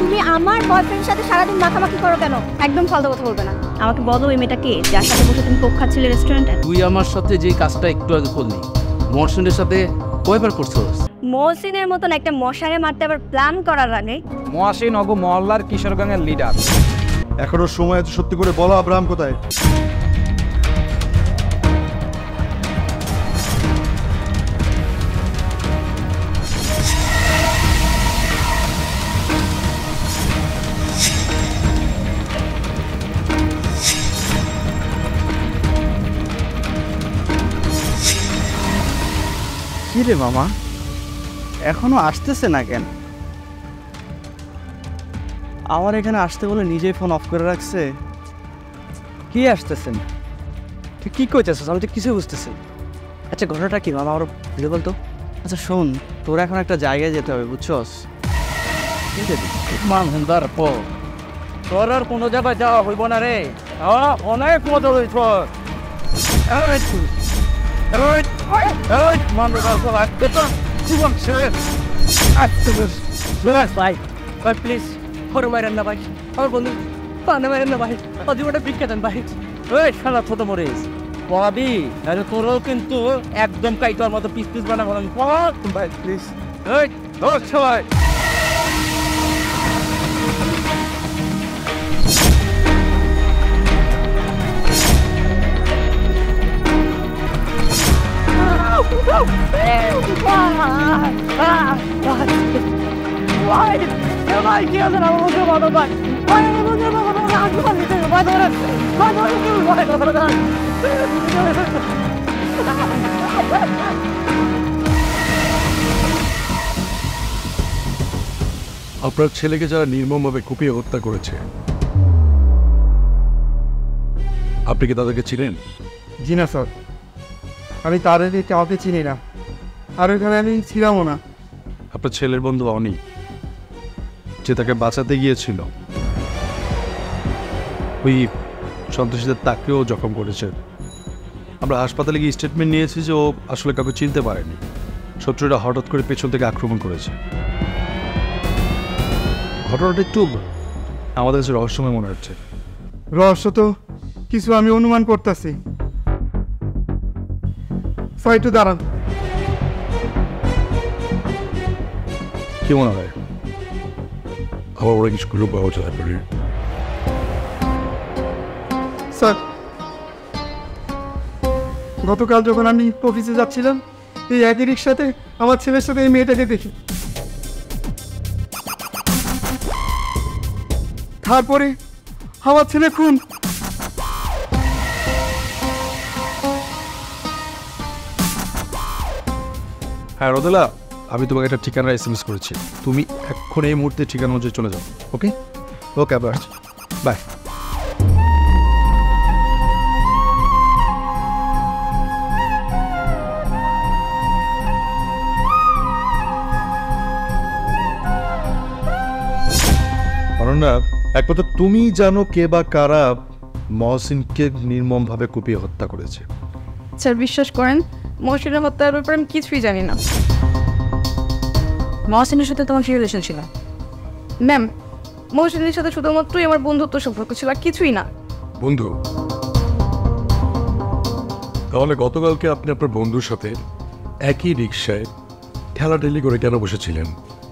তুমি আমার বয়ফ্রেন্ডের সাথে সারাদিন মাখামাখি করো কেন? একদম ফালতু কথা বলবে না। আমাকে বলো ওই মেয়েটা কে, যার সাথে বসে তুমি কোক খাচ্ছিলে রেস্টুরেন্টে? তুই আমার সাথে যে কাজটা একটু আগে করলি, মহসিনের সাথে কয়বার করছস? মহসিনের মতন একটা মশারে মারতে আবার প্ল্যান করার আগে। মহসিন অগো মহল্লার কিশোরগঞ্জের লিডার। এখনো সময় আছে, সত্যি করে বলো আব্রাহাম কোথায়? কি রে মামা, এখনো আসতেছে না কেন? আমার এখানে আসতে বলে নিজেই ফোন অফ করে রাখছে। কি আসতেছেন? তুই কি কইতেছিস? আমি তো কিছু বুঝতেছি। আচ্ছা ঘটনাটা কি মামা, আরো বুঝে বলতো। আচ্ছা শোন, তোর এখন একটা জায়গায় যেতে হবে, বুঝছস? মানহেন্দার পো তোর আর কোনো জায়গায় যাওয়া হইব না রে। অনেক মজা হইছ। জীবন শেষ। ভাই ভাই প্লিজ হরে মারেন না ভাই, আমার বন্ধু পানে মারেন না ভাই, জীবনটা ভিক্ষা দেন ভাই। ওই শালা ছোট মরিস পড়াবি, আরে তোরও কিন্তু একদম কাইটার মতো পিস পিস বানাবো আমি। ভাই প্লিজ। এই ধর সবাই। আপনার ছেলেকে যারা নির্মমভাবে কুপিয়ে হত্যা করেছে, আপনি কি তাদেরকে চিনেন? জি না স্যার, আমি তাদের কাউকে চিনি না, আর ওইখানে আমি ছিলামও না। আপনার ছেলের বন্ধু অনি, যে তাকে বাঁচাতে গিয়েছিল, ওই সন্ত্রাসীদের তাকেও জখম করেছে। আমরা হাসপাতালে গিয়ে স্টেটমেন্ট নিয়েছি যে ও আসলে কাউকে চিনতে পারেনি, শত্রুরা হঠাৎ করে পেছন থেকে আক্রমণ করেছে। ঘটনাটা একটু আমাদের কাছে রহস্যময় মনে হচ্ছে। রহস্য তো কিছু আমি অনুমান করতেছি। স্যার একটু দাঁড়ান। কি মনে হয় আমার ওরা কিছু গ্রুপ পাওয়া যেতে পারে? স্যার গতকাল যখন আমি অফিসে যাচ্ছিলাম, এই একই রিক্সাতে আমার ছেলের সাথে এই মেয়েটাকে দেখি। তারপরে আমার ছেলে খুন। হ্যাঁ রোদেলা, আমি তোমাকে একটা ঠিকানা SMS করেছি, তুমি এখন এই মুহূর্তে ঠিকানা অনুযায়ী চলে যাও। ওকে ওকে, আবার বাই। অনন্যা, একমাত্র তুমি জানো কে বা কারা মহসিনকে নির্মমভাবে কুপিয়ে হত্যা করেছে। স্যার বিশ্বাস করেন, মহসিনের হত্যার ব্যাপারে আমি কিছুই জানি না। মহসিনের সাথে তোমার কি রিলেশন ছিল? ম্যাম, মহসিনের সাথে শুধুমাত্রই আমার বন্ধুত্ব সম্পর্ক ছিল, আর কিছুই না। বন্ধু? তাহলে গতকালকে আপনি আপনার বন্ধুর সাথে একই রিক্সায় ঠেলাঠেলি করে কেন বসেছিলেন?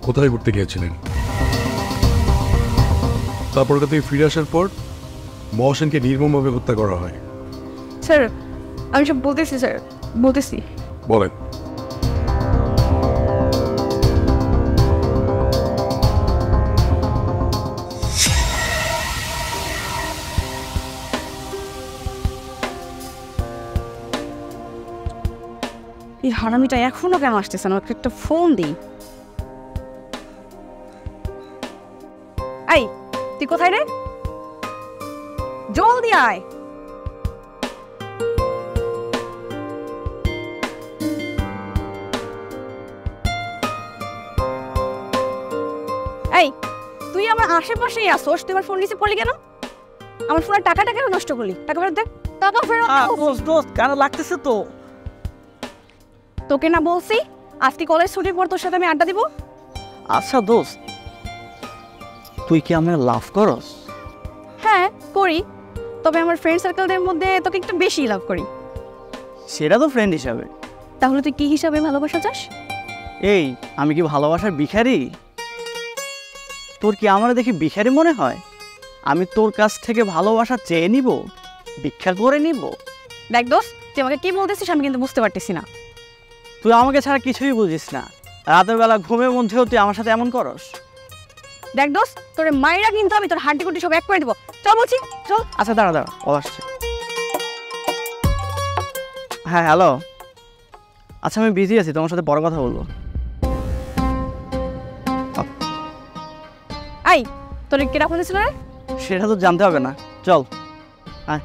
কোথায় ঘুরতে গিয়েছিলেন? তারপর থেকে ফিরে আসার পর মহসিনকে নির্মমভাবে হত্যা করা হয়। স্যার আমি সব বলতেছি, স্যার বলতেছি। বলেন। এই হারামিটা এখনো কেন আসতেছে না? একটা ফোন দিই। এই তুই কোথায় রে? জলদি আয়। এই তুই আমার আশেপাশেই আসোস, তুই আমার ফোন নিচে পড়লি কেন? আমার ফোনের টাকাটা কেন নষ্ট করলি? টাকা ফেরত দে। টাকা ফেরত দোস্ত কেন লাগতেছে তো? তোকে না বলছি আজকে কলেজ ছুটির পর তোর সাথে আমি আড্ডা দিব? আচ্ছা দোস্ত, তুই কি আমার লাভ করস? হ্যাঁ করি, তবে আমার ফ্রেন্ড সার্কেলদের মধ্যে তোকে একটু বেশি লাভ করি। সেটা তো ফ্রেন্ড হিসাবে। তাহলে তুই কি হিসাবে ভালোবাসা চাস? এই, আমি কি ভালোবাসার ভিখারি? তোর কি আমার দেখি ভিখারি মনে হয়? আমি তোর কাছ থেকে ভালোবাসা চেয়ে নিব, ভিক্ষা করে নিব? দেখ দোস্ত, তুই আমাকে কি বলতেছিস আমি কিন্তু বুঝতে পারতেছি না। তুই আমাকে ছাড়া কিছুই বুঝিস না, রাতের বেলা ঘুমের মধ্যেও তুই আমার সাথে এমন করস। দেখ দোস্ত, তোর মায়েরা কিন্তু আমি তোর হাড্ডি কুটি সব এক করে দেবো। চল বলছি, চল। আচ্ছা দাঁড়া দাঁড়া, ও আসছে। হ্যাঁ হ্যালো, আচ্ছা আমি বিজি আছি, তোমার সাথে বড় কথা বলবো। আই, তোর কেটা ফোন ছিল রে? সেটা তো জানতে হবে না, চল। হ্যাঁ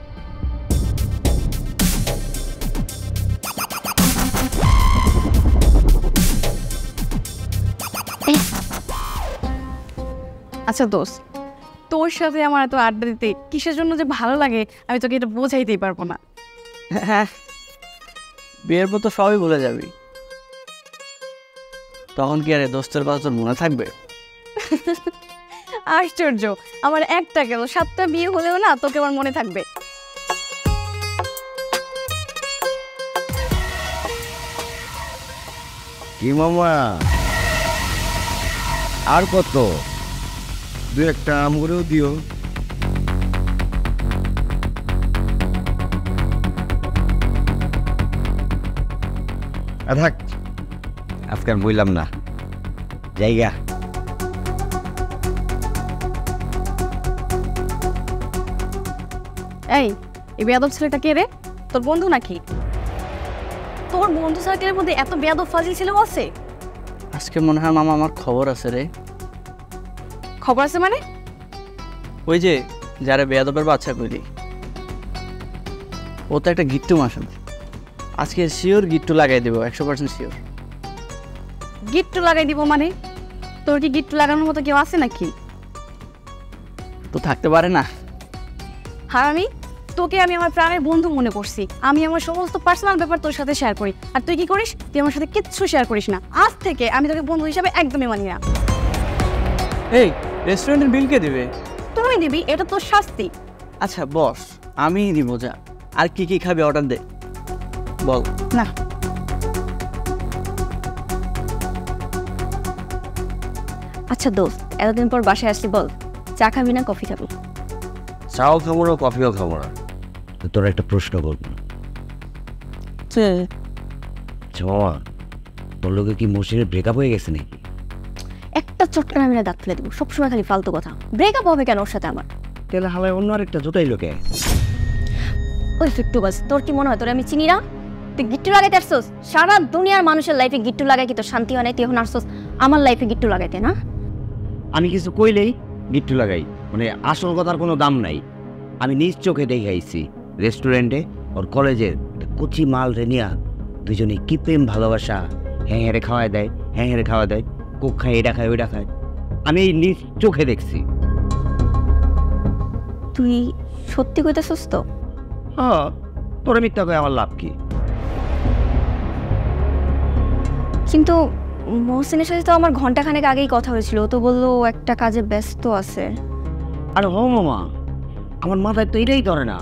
আচ্ছা দোস্ত, তোর সাথে আমার এত আড্ডা দিতে কিসের জন্য যে ভালো লাগে আমি তোকে এটা বোঝাইতেই পারবো না। হ্যাঁ, বিয়ের পর তো সবই ভুলে যাবি, তখন কি আরে দোস্তের কথা তোর মনে থাকবে? আশ্চর্য, আমার একটা গেল 7টা বিয়ে হলেও না তোকে আমার মনে থাকবে। কি মামা, আর কত? দু একটা আম করেও দিও। থাক, আজকে আর বললাম না, জায়গা। এই বেয়াদব ছেলেটা কে রে? তোর বন্ধু নাকি? তোর বন্ধু সার্কেলের মধ্যে এত বেয়াদব ফাজিল ছেলেও আছে? আজকে মনে হয় মামা আমার খবর আছে রে। খবর আছে মানে? ওই যে যারা বেয়াদবের বাচ্চা করি, ও তো একটা গিট্টু মাসুম। আজকে শিওর গিট্টু লাগাই দেবো, 100% শিওর। গিট্টু লাগাই দিব মানে? তোর কি গিট্টু লাগানোর মতো কেউ আছে নাকি? তো থাকতে পারে না? হারামি, তোকে আমি আমার প্রাণের বন্ধু মনে করছি। আমি আমার সমস্ত পার্সোনাল ব্যাপার তোর সাথে শেয়ার করি, আর তুই কি করিস? তুই আমার সাথে কিচ্ছু শেয়ার করিস না। আজ থেকে আমি তোকে বন্ধু হিসাবে একদমই মানি না। এই রেস্টুরেন্টের বিল কে দিবে? তুই দিবি, এটা তোর শাস্তি। আচ্ছা বস, আমিই দিব। যা, আর কি কি খাবি অর্ডার দে, বল। না, আচ্ছা দোস্ত, এতদিন পর বাসায় আসলি, বল চা খাবি না কফি খাবি? চাও খাবো না, কফিও খাবো না। তো তোর একটা প্রশ্ন করবো। আচ্ছা মামা, তোর লোকে কি মসজিদের ব্রেকআপ হয়ে গেছে নাকি? একটা চটকানা মেরে দাঁত ফেলে দেবো, সবসময় খালি ফালতু কথা। ব্রেকআপ হবে কেন ওর সাথে আমার? তাহলে হালায় অন্য আরেকটা জোটাই লোকে। ওই ফিট্টু বাস, তোর কি মনে হয় তোর আমি চিনি না? তুই গিট্টু লাগাইতে আসছোস? সারা দুনিয়ার মানুষের লাইফে গিট্টু লাগাই কি তোর শান্তি হয় নাই? তুই এখন আসছোস আমার লাইফে গিট্টু লাগাইতে না? আমি কিছু কইলেই গিট্টু লাগাই, মানে আসল কথার কোনো দাম নাই। আমি নিজ চোখে দেখে আইছি রেস্টুরেন্টে ওর কলেজের কচি মাল রেনিয়া দুজনে কি প্রেম ভালোবাসা, হ্যাঁ হ্যাঁ খাওয়াই দেয়, হ্যাঁ হ্যাঁ খাওয়া দেয়, কোক খায়, এটা খায়, ওইটা খায়। আমি এই নিজ চোখে দেখছি। তুই সত্যি কইতেছস তো? হ্যাঁ, তোরা মিথ্যা কয়ে আমার লাভ কি? কিন্তু মহসিনের সাথে তো আমার ঘন্টাখানেক আগেই কথা হয়েছিল, ও তো বললো ও একটা কাজে ব্যস্ত আছে। আরে হো মামা, আমার মাথায় তো এটাই ধরে না।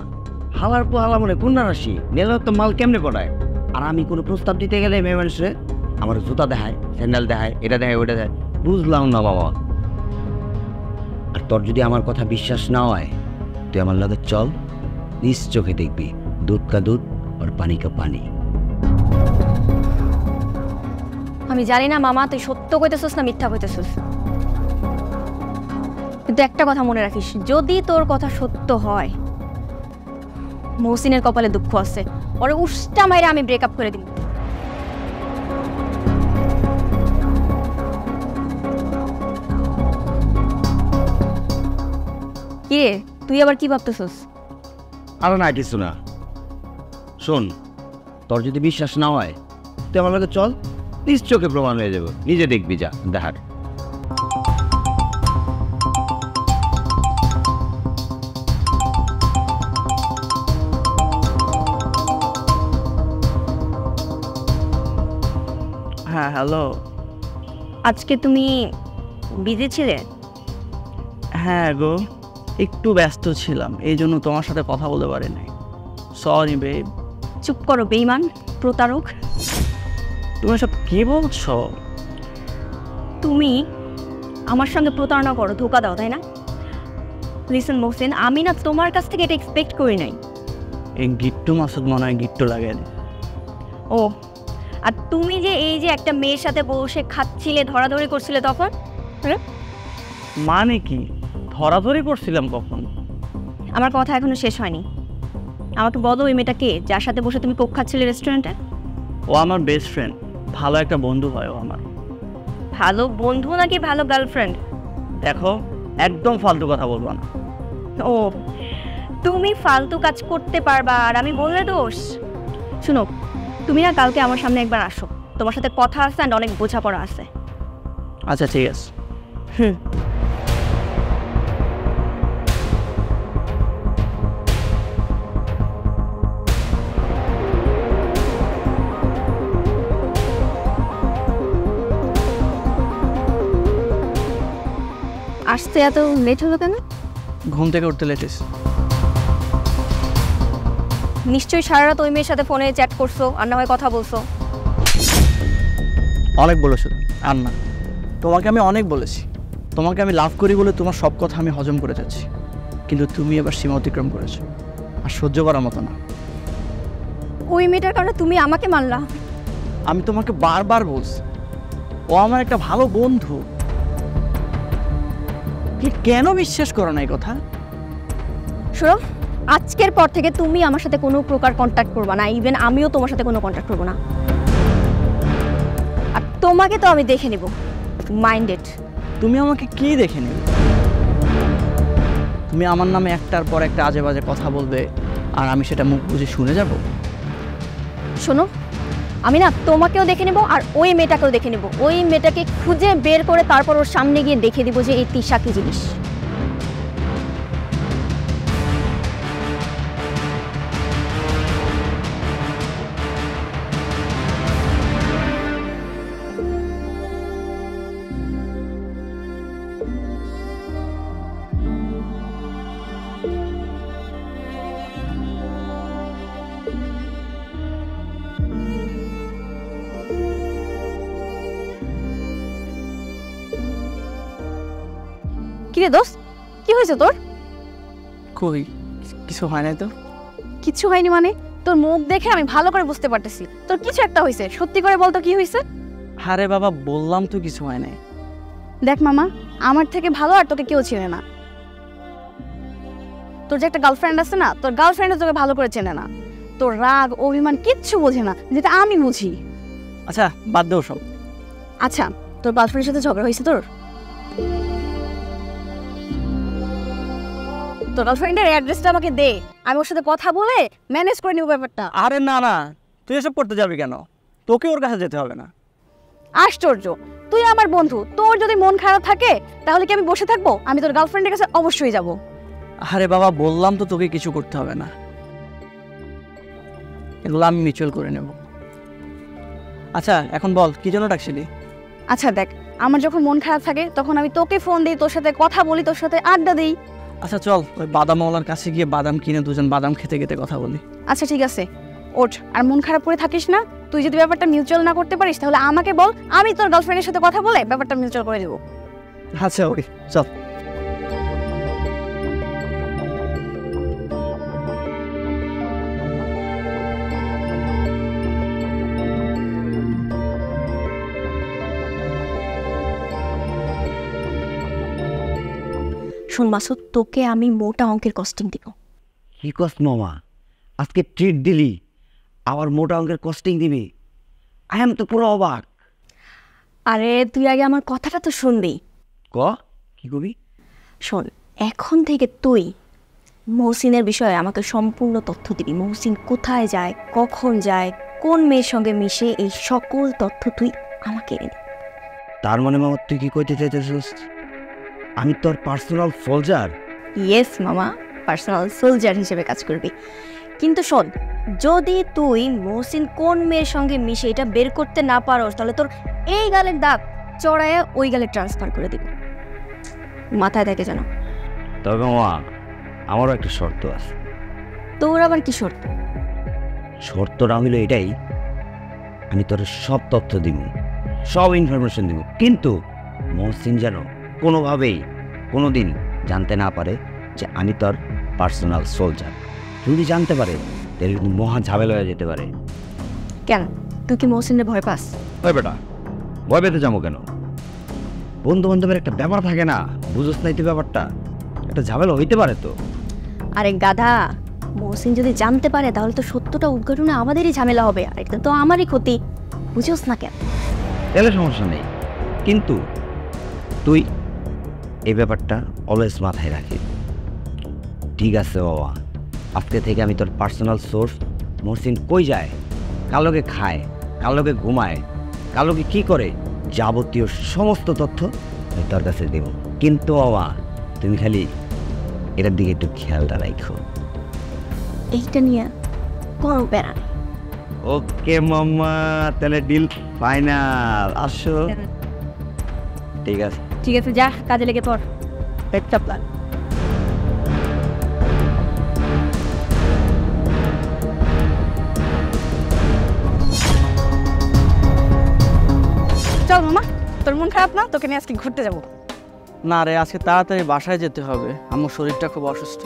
হালার পর হালা মনে কন্যা রাশি নেলার তো মাল কেমনে পড়ায়। আর আমি কোনো প্রস্তাব দিতে গেলে মেয়ে মানুষে আমার জুতা দেখায়, স্যান্ডেল দেখায়, এটা দেখায়, ওইটা দেখায়। বুঝলাম না মামা। আর তোর যদি আমার কথা বিশ্বাস না হয়, তুই আমার লগে চল, নিজ চোখে দেখবি দুধ কা দুধ আর পানি কা পানি। আমি জানি না মামা তুই সত্য কইতেছস না মিথ্যা কইতেছস, কিন্তু একটা কথা মনে রাখিস, যদি তোর কথা সত্য হয় মহসিনের কপালে দুঃখ আছে, ওরে উষ্টা মাইরা আমি ব্রেকআপ করে দিব। কি রে, তুই আবার কি ভাবতেছস? আরে না কিছু না, শোন, তোর যদি বিশ্বাস না হয় তুই আমার লগে চল, নিজ চোখে প্রমাণ হয়ে যাবে, নিজে দেখবি, যা দেখার। হ্যাঁ হ্যালো। আজকে তুমি বিজি ছিলে? হ্যাঁ গো, একটু ব্যস্ত ছিলাম, এই জন্য তোমার সাথে কথা বলতে পারি নাই। Sorry babe. চুপ করো বেঈমান, প্রতারক। তুমি সব কি বলছো? তুমি আমার সঙ্গে প্রতারণা করো, ধোকা দাও, তাই না? লিসেন মোহসিন, আমি না তোমার কাছ থেকে এটা এক্সপেক্ট করি নাই। এই গিট্টু মাসুদ মনে হয় গিট্টু লাগে। ও, আর তুমি যে এই যে একটা মেয়ের সাথে বসে খাচ্ছিলে, ধরাধরি করছিলে তখন? মানে কি ধরাধরি করছিলাম কখন? আমার কথা এখনো শেষ হয়নি। আমাকে বলো ওই মেয়েটা কে, যার সাথে বসে তুমি কোক খাচ্ছিলে রেস্টুরেন্টে? ও আমার বেস্ট ফ্রেন্ড, ভালো একটা বন্ধু হয় ও আমার। ভালো বন্ধু নাকি ভালো গার্লফ্রেন্ড? দেখো, একদম ফালতু কথা বলবো না। ও, তুমি ফালতু কাজ করতে পারবা আর আমি বললে দোষ? শুনো, তুমি না কালকে আমার সামনে একবার আসো, তোমার সাথে কথা আছে আর অনেক বোঝাপড়া আছে। আচ্ছা ঠিক আছে। আসতে এত লেট হলো কেন? ঘুম থেকে উঠতে লেটেস। নিশ্চয়ই সারা রাত ওই মেয়ের সাথে ফোনে চ্যাট করছো আর না হয় কথা বলছো। অনেক বলেছো, আর না, তোমাকে আমি অনেক বলেছি। তোমাকে আমি লাভ করি বলে তোমার সব কথা আমি হজম করে যাচ্ছি, কিন্তু তুমি এবার সীমা অতিক্রম করেছো, আর সহ্য করার মতো না। ওই মেয়েটার কারণে তুমি আমাকে মারলা। আমি তোমাকে বারবার বলছি, ও আমার একটা ভালো বন্ধু। কি কেন বিশ্বাস করো না এই কথা? শোনো, আজকের পর থেকে তুমি আমার সাথে কোনো প্রকার কন্ট্যাক্ট করবা না, ইভেন আমিও তোমার সাথে কোনো কন্ট্যাক্ট করবো না। আর তোমাকে তো আমি দেখে নিব, মাইন্ডেড। তুমি আমাকে কি দেখে নেবে? তুমি আমার নামে একটার পর একটা আজে বাজে কথা বলবে, আর আমি সেটা মুখ বুঝে শুনে যাব? শোনো, আমি না তোমাকেও দেখে নেব আর ওই মেয়েটাকেও দেখে নেব। ওই মেয়েটাকে খুঁজে বের করে তারপর ওর সামনে গিয়ে দেখে দিব যে এই তিশা কি জিনিস। কিরে দোস্ত, কি হয়েছে তোর? কই কিছু হয় নাই তো। কিছু হয়নি মানে? তোর মুখ দেখে আমি ভালো করে বুঝতে পারতেছি তোর কিছু একটা হয়েছে। সত্যি করে বলতো কি হয়েছে? আরে বাবা, বললাম তো কিছু হয় নাই। দেখ মামা, আমার থেকে ভালো আর তোকে কেউ চেনে না। তোর যে একটা গার্লফ্রেন্ড আছে না, তোর গার্লফ্রেন্ডও তোকে ভালো করে চেনে না। তোর রাগ অভিমান কিচ্ছু বোঝে না, যেটা আমি বুঝি। আচ্ছা বাদ দেও সব। আচ্ছা, তোর গার্লফ্রেন্ডের সাথে ঝগড়া হয়েছে তোর? তোর গার্লফ্রেন্ডের অ্যাড্রেসটা আমাকে দে, আমি ওর সাথে কথা বলে ম্যানেজ করে নিব ব্যাপারটা। আরে না না, তুই এসব করতে যাবি কেন? তোকে ওর কাছে যেতে হবে না। আশ্চর্য, তুই আমার বন্ধু, তোর যদি মন খারাপ থাকে তাহলে কি আমি বসে থাকবো? আমি তোর গার্লফ্রেন্ডের কাছে অবশ্যই যাব। আরে বাবা, বললাম তো তোকে কিছু করতে হবে না, এগুলো আমি মিউচুয়াল করে নেব। আচ্ছা এখন বল, কি জন্য ডাকছিলি? আচ্ছা দেখ, আমার যখন মন খারাপ থাকে তখন আমি তোকে ফোন দিই, তোর সাথে কথা বলি, তোর সাথে আড্ডা দিই। আচ্ছা চল, ওই বাদামওয়ালার কাছে গিয়ে বাদাম কিনে দুজন বাদাম খেতে খেতে কথা বলি। আচ্ছা ঠিক আছে, ওঠ। আর মন খারাপ করে থাকিস না। তুই যদি ব্যাপারটা মিউচুয়াল না করতে পারিস তাহলে আমাকে বল, আমি তোর গার্লফ্রেন্ডের সাথে কথা বলে ব্যাপারটা মিউচুয়াল করে দেবো। আচ্ছা ওকে চল। শোন মাসুদ, তোকে আমি মোটা অঙ্কের কস্টিং দিব। কি কষ্ট মামা, আজকে ট্রিট দিলি, আবার মোটা অঙ্কের কস্টিং দিবি? আই এম তো পুরো অবাক। আরে তুই আগে আমার কথাটা তো শুনবি। ক কি কবি? শোন, এখন থেকে তুই মহসিনের বিষয়ে আমাকে সম্পূর্ণ তথ্য দিবি। মহসিন কোথায় যায়, কখন যায়, কোন মেয়ের সঙ্গে মিশে, এই সকল তথ্য তুই আমাকে এনে দিবি। তার মানে মামা তুই কি কইতে চাইতেছিস? আমি তোর পার্সোনাল সোলজার? ইয়েস মামা, পার্সোনাল সোলজার হিসেবে কাজ করবি। কিন্তু শোন, যদি তুই মহসিন কোন মেয়ের সঙ্গে মিশে এটা বের করতে না পারোস তাহলে তোর এই গালের দাগ চড়াইয়া ওই গেলে ট্রান্সফার করে দিব। মাথায় থাকে যেন। তবে মামা আমারও একটা শর্ত আছে। তোর আবার কি শর্ত? শর্তটা হইল এটাই, আমি তোর সব তথ্য দিব, সব ইনফরমেশন দিব, কিন্তু মহসিন যেন কোনোভাবেই কোনোদিন জানতে না পারে যে আমি তোর পার্সোনাল সোলজার। যদি জানতে পারে তাহলে কিন্তু মহা ঝামেলা হয়ে যেতে পারে। কেন, তুই কি মহসিনের ভয় পাস? ওই বেটা, ভয় পেতে যাবো কেন? বন্ধু বান্ধবের একটা ব্যাপার থাকে না, বুঝোস নাই তো ব্যাপারটা, একটা ঝামেলা হইতে পারে তো। আরে গাধা, মহসিন যদি জানতে পারে তাহলে তো সত্যটা উদ্ঘাটনে আমাদেরই ঝামেলা হবে, আর এটা তো আমারই ক্ষতি। বুঝোস না কেন? তাহলে সমস্যা নেই, কিন্তু তুই এই ব্যাপারটা অলওয়েজ মাথায় রাখিস। ঠিক আছে বাবা, আজকে থেকে আমি তোর পার্সোনাল সোর্স, মহসিন কই যায়, কার লগে খায়, কার লগে ঘুমায়, কার লগে কী করে, যাবতীয় সমস্ত তথ্য আমি তোর কাছে দেব। কিন্তু বাবা তুমি খালি এটার দিকে একটু খেয়ালটা রাখো। এইটা নিয়ে কোনো প্যারা নেই। ওকে মাম্মা, তাহলে ডিল ফাইনাল। আসো। ঠিক আছে, ঠিক আছে, যা কাজে লেগে পড়। পেটটা প্ল্যান। চল মামা, তোর মন খারাপ না? তোকে নিয়ে আজকে ঘুরতে যাবো। না রে, আজকে তাড়াতাড়ি বাসায় যেতে হবে, আমার শরীরটা খুব অসুস্থ।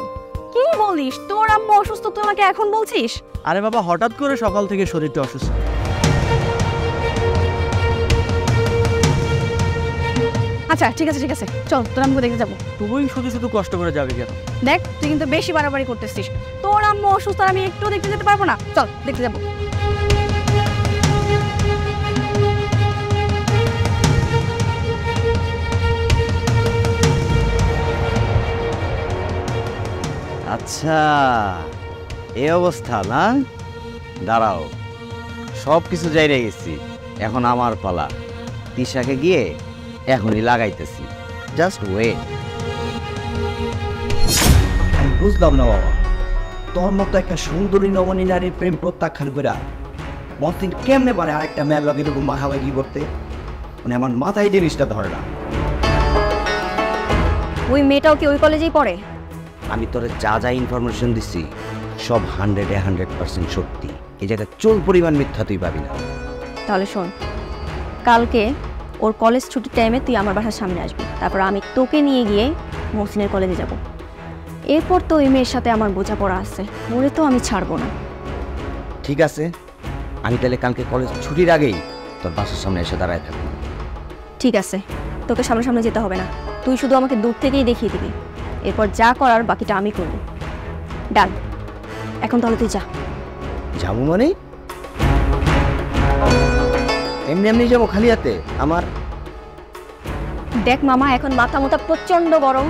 কি বলিস? তোর আম্মু অসুস্থ, তুই আমাকে এখন বলছিস? আরে বাবা, হঠাৎ করে সকাল থেকে শরীরটা অসুস্থ। আচ্ছা ঠিক আছে ঠিক আছে, চল তোর আম্মুকে দেখতে যাবো। তুই শুধু শুধু কষ্ট করে যাবি কেন? দেখ তুই কিন্তু বেশি বাড়াবাড়ি করতেছিস। তোর আম্মু অসুস্থ, আর আমি একটু দেখতে যেতে পারবো না? চল দেখতে যাবো। আচ্ছা এই অবস্থা না? দাঁড়াও, সব কিছু যাইরে গেছি, এখন আমার পালা। তিশাকে গিয়ে এখনই লাগাইতেছি, জাস্ট ওয়েট। আমি বুঝলাম না বাবা, তোর মতো একটা সুন্দরী নবনী নারীর প্রেম প্রত্যাখ্যান করে মহসিন কেমনে পারে আরেকটা মেয়ের লগে এরকম মাখামাখি করতে? মানে আমার মাথায় জিনিসটা ধরে না। ওই মেয়েটাও কি ওই কলেজেই পড়ে? আমি তোরে যা যা ইনফরমেশন দিচ্ছি সব 100% সত্যি। এই জায়গায় চুল পরিমাণ মিথ্যা তুই পাবি না। তাহলে শোন, কালকে ওর কলেজ ছুটির টাইমে তুই আমার বাসার সামনে আসবি, তারপর আমি তোকে নিয়ে গিয়ে মহসিনের কলেজে যাব। এরপর তো ওই মেয়ের সাথে আমার বোঝাপড়া আছে, ওরে তো আমি ছাড়বো না। ঠিক আছে, আমি তাহলে কালকে কলেজ ছুটির আগেই তোর বাসার সামনে এসে দাঁড়ায় থাকবো। ঠিক আছে, তোকে সামনে যেতে হবে না, তুই শুধু আমাকে দূর থেকেই দেখিয়ে দিবি, এরপর যা করার বাকিটা আমি করব। ডান, এখন তাহলে তুই যা। যাবো মানে? এমনি এমনি যাবো খালি হাতে? আমার দেখ মামা, এখন মাথা মোথা প্রচন্ড গরম,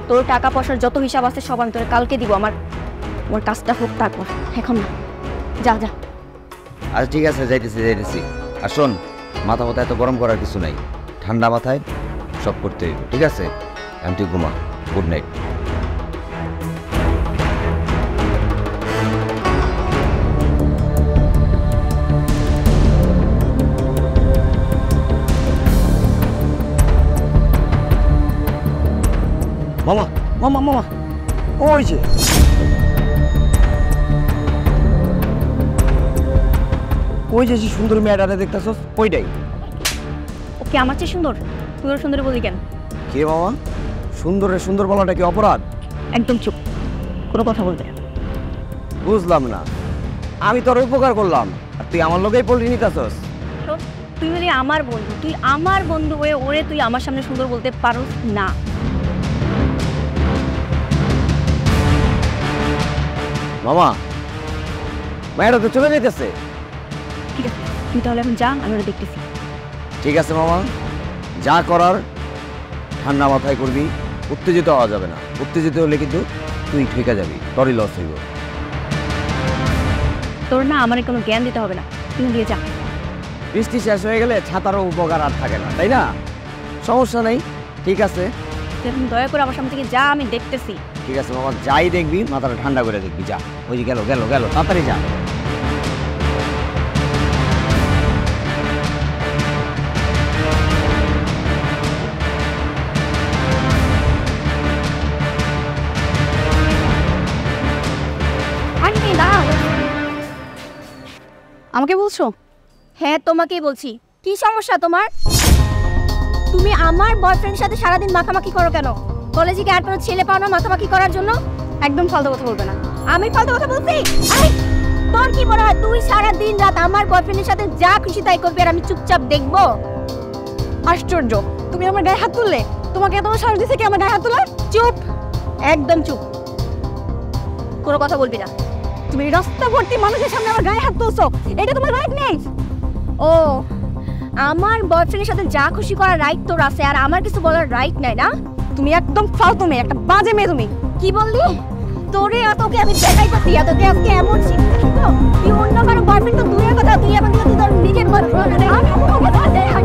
তোর টাকা পয়সার যত হিসাব আছে সব আমি তোরে কালকে দিব। আমার কাজটা হোক তারপর, এখন না। যা যা। আচ্ছা ঠিক আছে, যাইতেছি। আর শোন, মাথা মাথা এত গরম করার কিছু নাই, ঠান্ডা মাথায় সব করতে হইব, ঠিক আছে? এখন তুই ঘুমা। Good night. মামা মামা মামা, ওই যে সুন্দর মেয়েটারে দেখতেছস, ওইটাই। ওকে আমার চেয়ে সুন্দর? তুই ওর সুন্দর বলি কেন? কে মামা, সুন্দর বলাটা কি অপরাধ? একদম চুপ, কোনো কথা বলবে না। বুঝলাম না, আমি তোর উপকার করলাম আর তুই আমার লোকেই পল্টি নিতেছস। শোন, তুই হলি আমার বন্ধু, তুই আমার বন্ধু হয়ে ওরে তুই আমার সামনে সুন্দর বলতে পারোস না। মামা, মেয়েটা তো চলে যেতেছে। ঠিক আছে, তুই তাহলে এখন যা, আমি ওরা দেখতেছি। ঠিক আছে মামা, যা করার ঠান্ডা মাথায় করবি, উত্তেজিত হওয়া যাবে না। উত্তেজিত হলে কিন্তু তুই ঠেকে যাবি, তোরই লস হইব। তোর না আমার কোনো জ্ঞান দিতে হবে না, তুই দিয়ে যা। বৃষ্টি শেষ হয়ে গেলে ছাতারও উপকার আর থাকে না, তাই না? সমস্যা নেই, ঠিক আছে। তুই এখন দয়া করে আমার সামনে থেকে যা, আমি দেখতেছি। ঠিক আছে মামা, যাই দেখবি মাথাটা ঠান্ডা করে দেখবি, যা। ওই যে গেল তাড়াতাড়ি যা। আমাকে বলছো? হ্যাঁ তোমাকেই বলছি। কি সমস্যা তোমার? তুমি আমার বয়ফ্রেন্ডের সাথে সারাদিন মাখামাখি করো কেন? কলেজে কি আর কোনো ছেলে পাও না মাখামাখি করার জন্য? একদম ফালতু কথা বলবে না। আমি ফালতু কথা বলছি? আরে তোর কি মনে হয় তুই সারা দিন রাত আমার বয়ফ্রেন্ডের সাথে যা খুশি তাই করবি আর আমি চুপচাপ দেখবো? আশ্চর্য, তুমি আমার গায়ে হাত তুললে? তোমাকে এত সাহস দিছে কি আমার গায়ে হাত তোলার? চুপ, একদম চুপ, কোনো কথা বলবি না। তুমি রাস্তা ভর্তি মানুষের সামনে আমার গায়ে হাত তুলছো, এটা তোমার রাইট নেই। ও, আমার বয়ফ্রেন্ডের সাথে যা খুশি করার রাইট তোর আছে আর আমার কিছু বলার রাইট নাই না? তুমি একদম ফালতু মেয়ে, একটা বাজে মেয়ে তুমি। কি বললি? তোরে তোকে আমি দেখাই পাচ্ছি, তোকে আজকে এমন শিক্ষা দিব তুই অন্য কারো বয়ফ্রেন্ড তো দূরের কথা, তুই এখন তুই তোর নিজের বয়ফ্রেন্ড। আমি তোকে দেখাই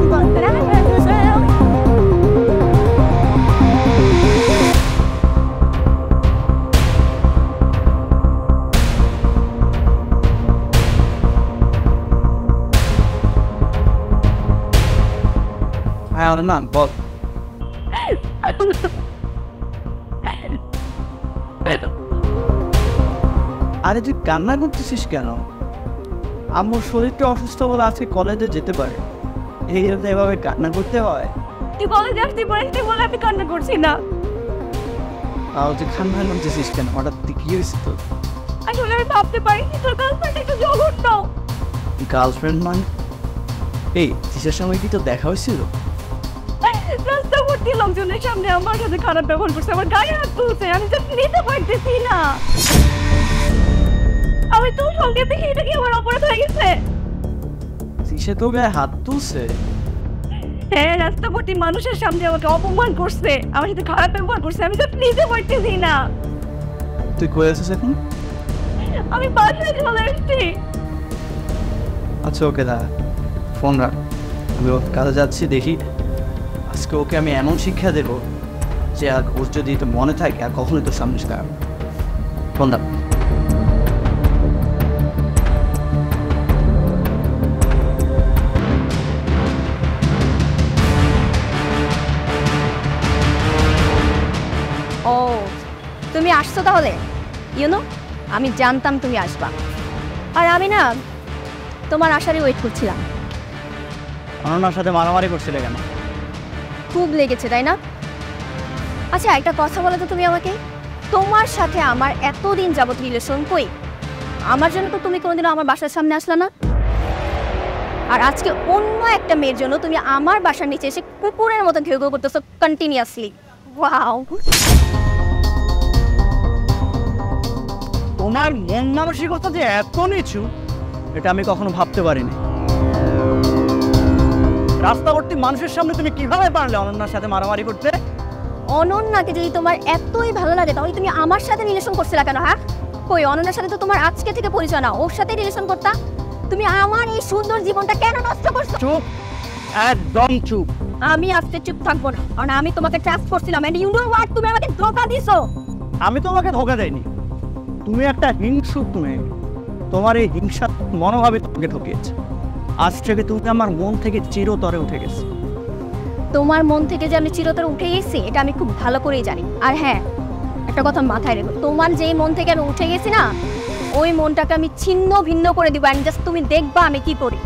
হ্যাঁ না বল। আরে তুই কান্না করতেছিস কেন? আমার শরীরটা অসুস্থ বলে আজকে কলেজে যেতে পারে, এই জন্য এভাবে কান্না করতে হয়? তুই কলেজে আসতে পারিস তুই বলে আমি কান্না করছি না। তাও তুই কান্না করতেছিস কেন? হঠাৎ কি হয়েছে তোর? আসলে আমি ভাবতে পারিনি তোর গার্লফ্রেন্ড একটু জঘন্য। গার্লফ্রেন্ড নয়? এই কিসের সময় কি তো দেখা হয়েছিল? রাস্তা ভর্তি লোকজনের সামনে আমার সাথে খারাপ ব্যবহার করছে, আমার গায়ে হাত তুলছে, আমি তো নিতে পারতেছি না। আমি তোর সঙ্গে দেখে এটা কি আমার অপরাধ হয়ে গেছে? সে তো গায়ে হাত তুলছে? হ্যাঁ, রাস্তা ভর্তি মানুষের সামনে আমাকে অপমান করছে, আমার সাথে খারাপ ব্যবহার করছে, আমি তো নিতে পারতেছি না। তুই কই আছিস এখন? আমি বাসায় চলে এসেছি। আচ্ছা ওকে দা ফোন রাখ, আমি ওর কাছে যাচ্ছি, দেখি আজকে ওকে আমি এমন শিক্ষা দেবো যে আর ওর যদি তো মনে থাকে আর কখনোই তোর সামনে সেটা ফোন রাখ। ও, তুমি আসছো তাহলে? ইউনো, আমি জানতাম তুমি আসবা, আর আমি না তোমার আসারই ওয়েট করছিলাম। অনন্যার সাথে মারামারি করছিলে কেন? খুব লেগেছে তাই না? আচ্ছা একটা কথা বলো তো তুমি আমাকে, তোমার সাথে আমার এতদিন যাবত রিলেশন কই? আমার জন্য তো তুমি কোনোদিনও আমার বাসার সামনে আসলে না, আর আজকে অন্য একটা মেয়ের জন্য তুমি আমার বাসার নিচে এসে কুকুরের মতো ঘেউ ঘেউ করতেছো কন্টিনিউয়াসলি। ওয়াও, তোমার মন মানসিকতা যে এত নিচু এটা আমি কখনো ভাবতে পারিনি। রাস্তাবর্তী মানুষের সামনে তুমি কিভাবে পারলে অনন্যার সাথে মারামারি করতে? অনন্যাকে যদি তোমার এতই ভালো লাগে তাহলে তুমি আমার সাথে রিলেশন করছিলা কেন? হ্যাঁ, কই অনন্যার সাথে তো তোমার আজকে থেকে পরিচয় না, ওর সাথে রিলেশন করতা। তুমি আমার এই সুন্দর জীবনটা কেন নষ্ট করছো? চুপ, একদম চুপ। আমি আজকে চুপ থাকবো না, কারণ আমি তোমাকে ট্রাস্ট করছিলাম, এন্ড ইউ নো হোয়াট, তুমি আমাকে ধোঁকা দিছো। আমি তোমাকে ধোঁকা দেইনি, তুমি একটা হিংসুক মেয়ে, তোমার এই হিংসা মনোভাবে তোমাকে ঠকিয়েছে। আজ থেকে তুমি আমার মন থেকে চিরতরে উঠে গেছে। তোমার মন থেকে যে আমি চিরতরে উঠে গেছি এটা আমি খুব ভালো করেই জানি। আর হ্যাঁ, একটা কথা মাথায় রেখো, তোমার যেই মন থেকে আমি উঠে গেছি না, ওই মনটাকে আমি ছিন্ন ভিন্ন করে দিব, এন্ড জাস্ট তুমি দেখবা আমি কি করি।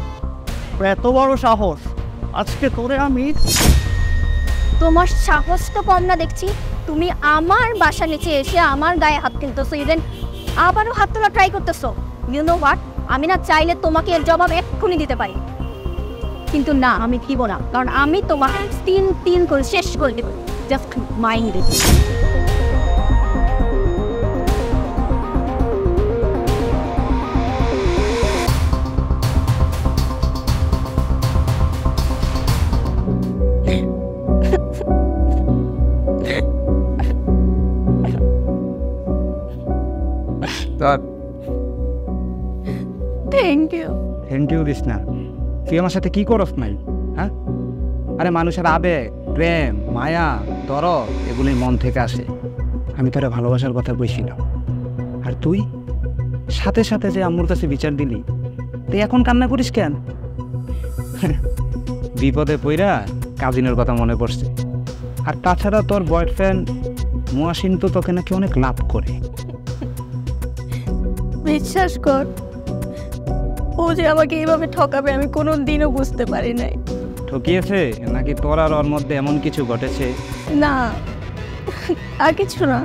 এত বড় সাহস! আজকে তোরে আমি। তোমার সাহস তো কম না দেখছি, তুমি আমার বাসা নিচে এসে আমার গায়ে হাত ফেলতেছো, ইভেন আবারও হাত তোলা ট্রাই করতেছো। ইউ নো হোয়াট, আমি না চাইলে তোমাকে এর জবাব এক্ষুনি দিতে পারি, কিন্তু না, আমি দিব না, কারণ আমি তোমাকে তিন তিন করে শেষ করে দেবো। Just mind it. Thank you. Thank you this না, তুই আমার সাথে কি করস নাই? হ্যাঁ, আরে মানুষের আবেগ, প্রেম, মায়া, দরদ এগুলি মন থেকে আসে। আমি তোরা ভালোবাসার কথা বলছিলাম, আর তুই সাথে সাথে যে আম্মুর কাছে বিচার দিলি, তুই এখন কান্না করিস কেন? বিপদে পইরা কাজিনের কথা মনে পড়ছে। আর তাছাড়া তোর বয়ফ্রেন্ড মুয়াসিন তো তোকে নাকি অনেক লাভ করে। বিশ্বাস কর, ও যে আমাকে এইভাবে ঠকাবে আমি কোনো দিনও বুঝতে পারি নাই। ঠকিয়েছে নাকি তোর আর ওর মধ্যে এমন কিছু ঘটেছে? না, আর কিছু না,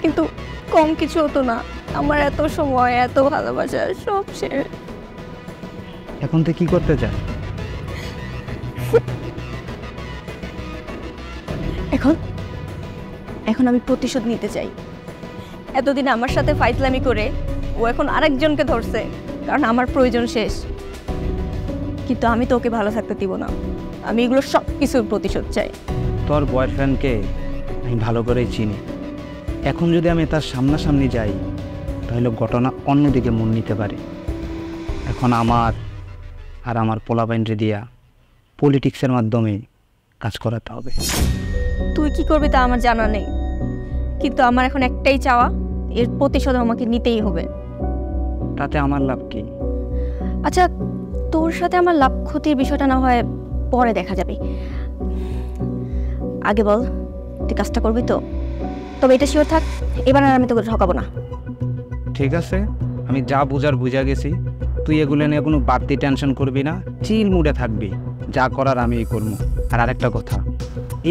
কিন্তু কম কিছু হতো না। আমার এত সময়, এত ভালোবাসা সব শেষ। এখন তুই কি করতে চাস? এখন আমি প্রতিশোধ নিতে চাই। এতদিন আমার সাথে ফাইজলামি করে ও এখন আরেকজনকে ধরছে, কারণ আমার প্রয়োজন শেষ। কিন্তু আমি তো ওকে ভালো থাকতে দিব না। আমি এগুলো সব কিছুর প্রতিশোধ চাই। তোর বয়ফ্রেন্ডকে আমি ভালো করেই চিনি। এখন যদি আমি তার সামনাসামনি যাই তাহলে ঘটনা অন্যদিকে মন নিতে পারে। এখন আমার আর আমার পোলাপাইনরে দিয়া পলিটিক্সের মাধ্যমে কাজ করাতে হবে। তুই কি করবি তা আমার জানা নেই, কিন্তু আমার এখন একটাই চাওয়া, এর প্রতিশোধ আমাকে নিতেই হবে। তাতে আমার লাভ কি? আচ্ছা, তোর সাথে আমার লাভ ক্ষতির বিষয়টা না হয় পরে দেখা যাবে। আগে বল, তুই কাজটা করবি তো? তবে এটা শিওর থাক, এবার আর আমি তোকে ঠকাবো না। ঠিক আছে, আমি যা বুঝার বুঝা গেছি। তুই এগুলো নিয়ে কোনো বাড়তি টেনশন করবি না, চিল মুডে থাকবি। যা করার আমিই করবো। আর আরেকটা কথা,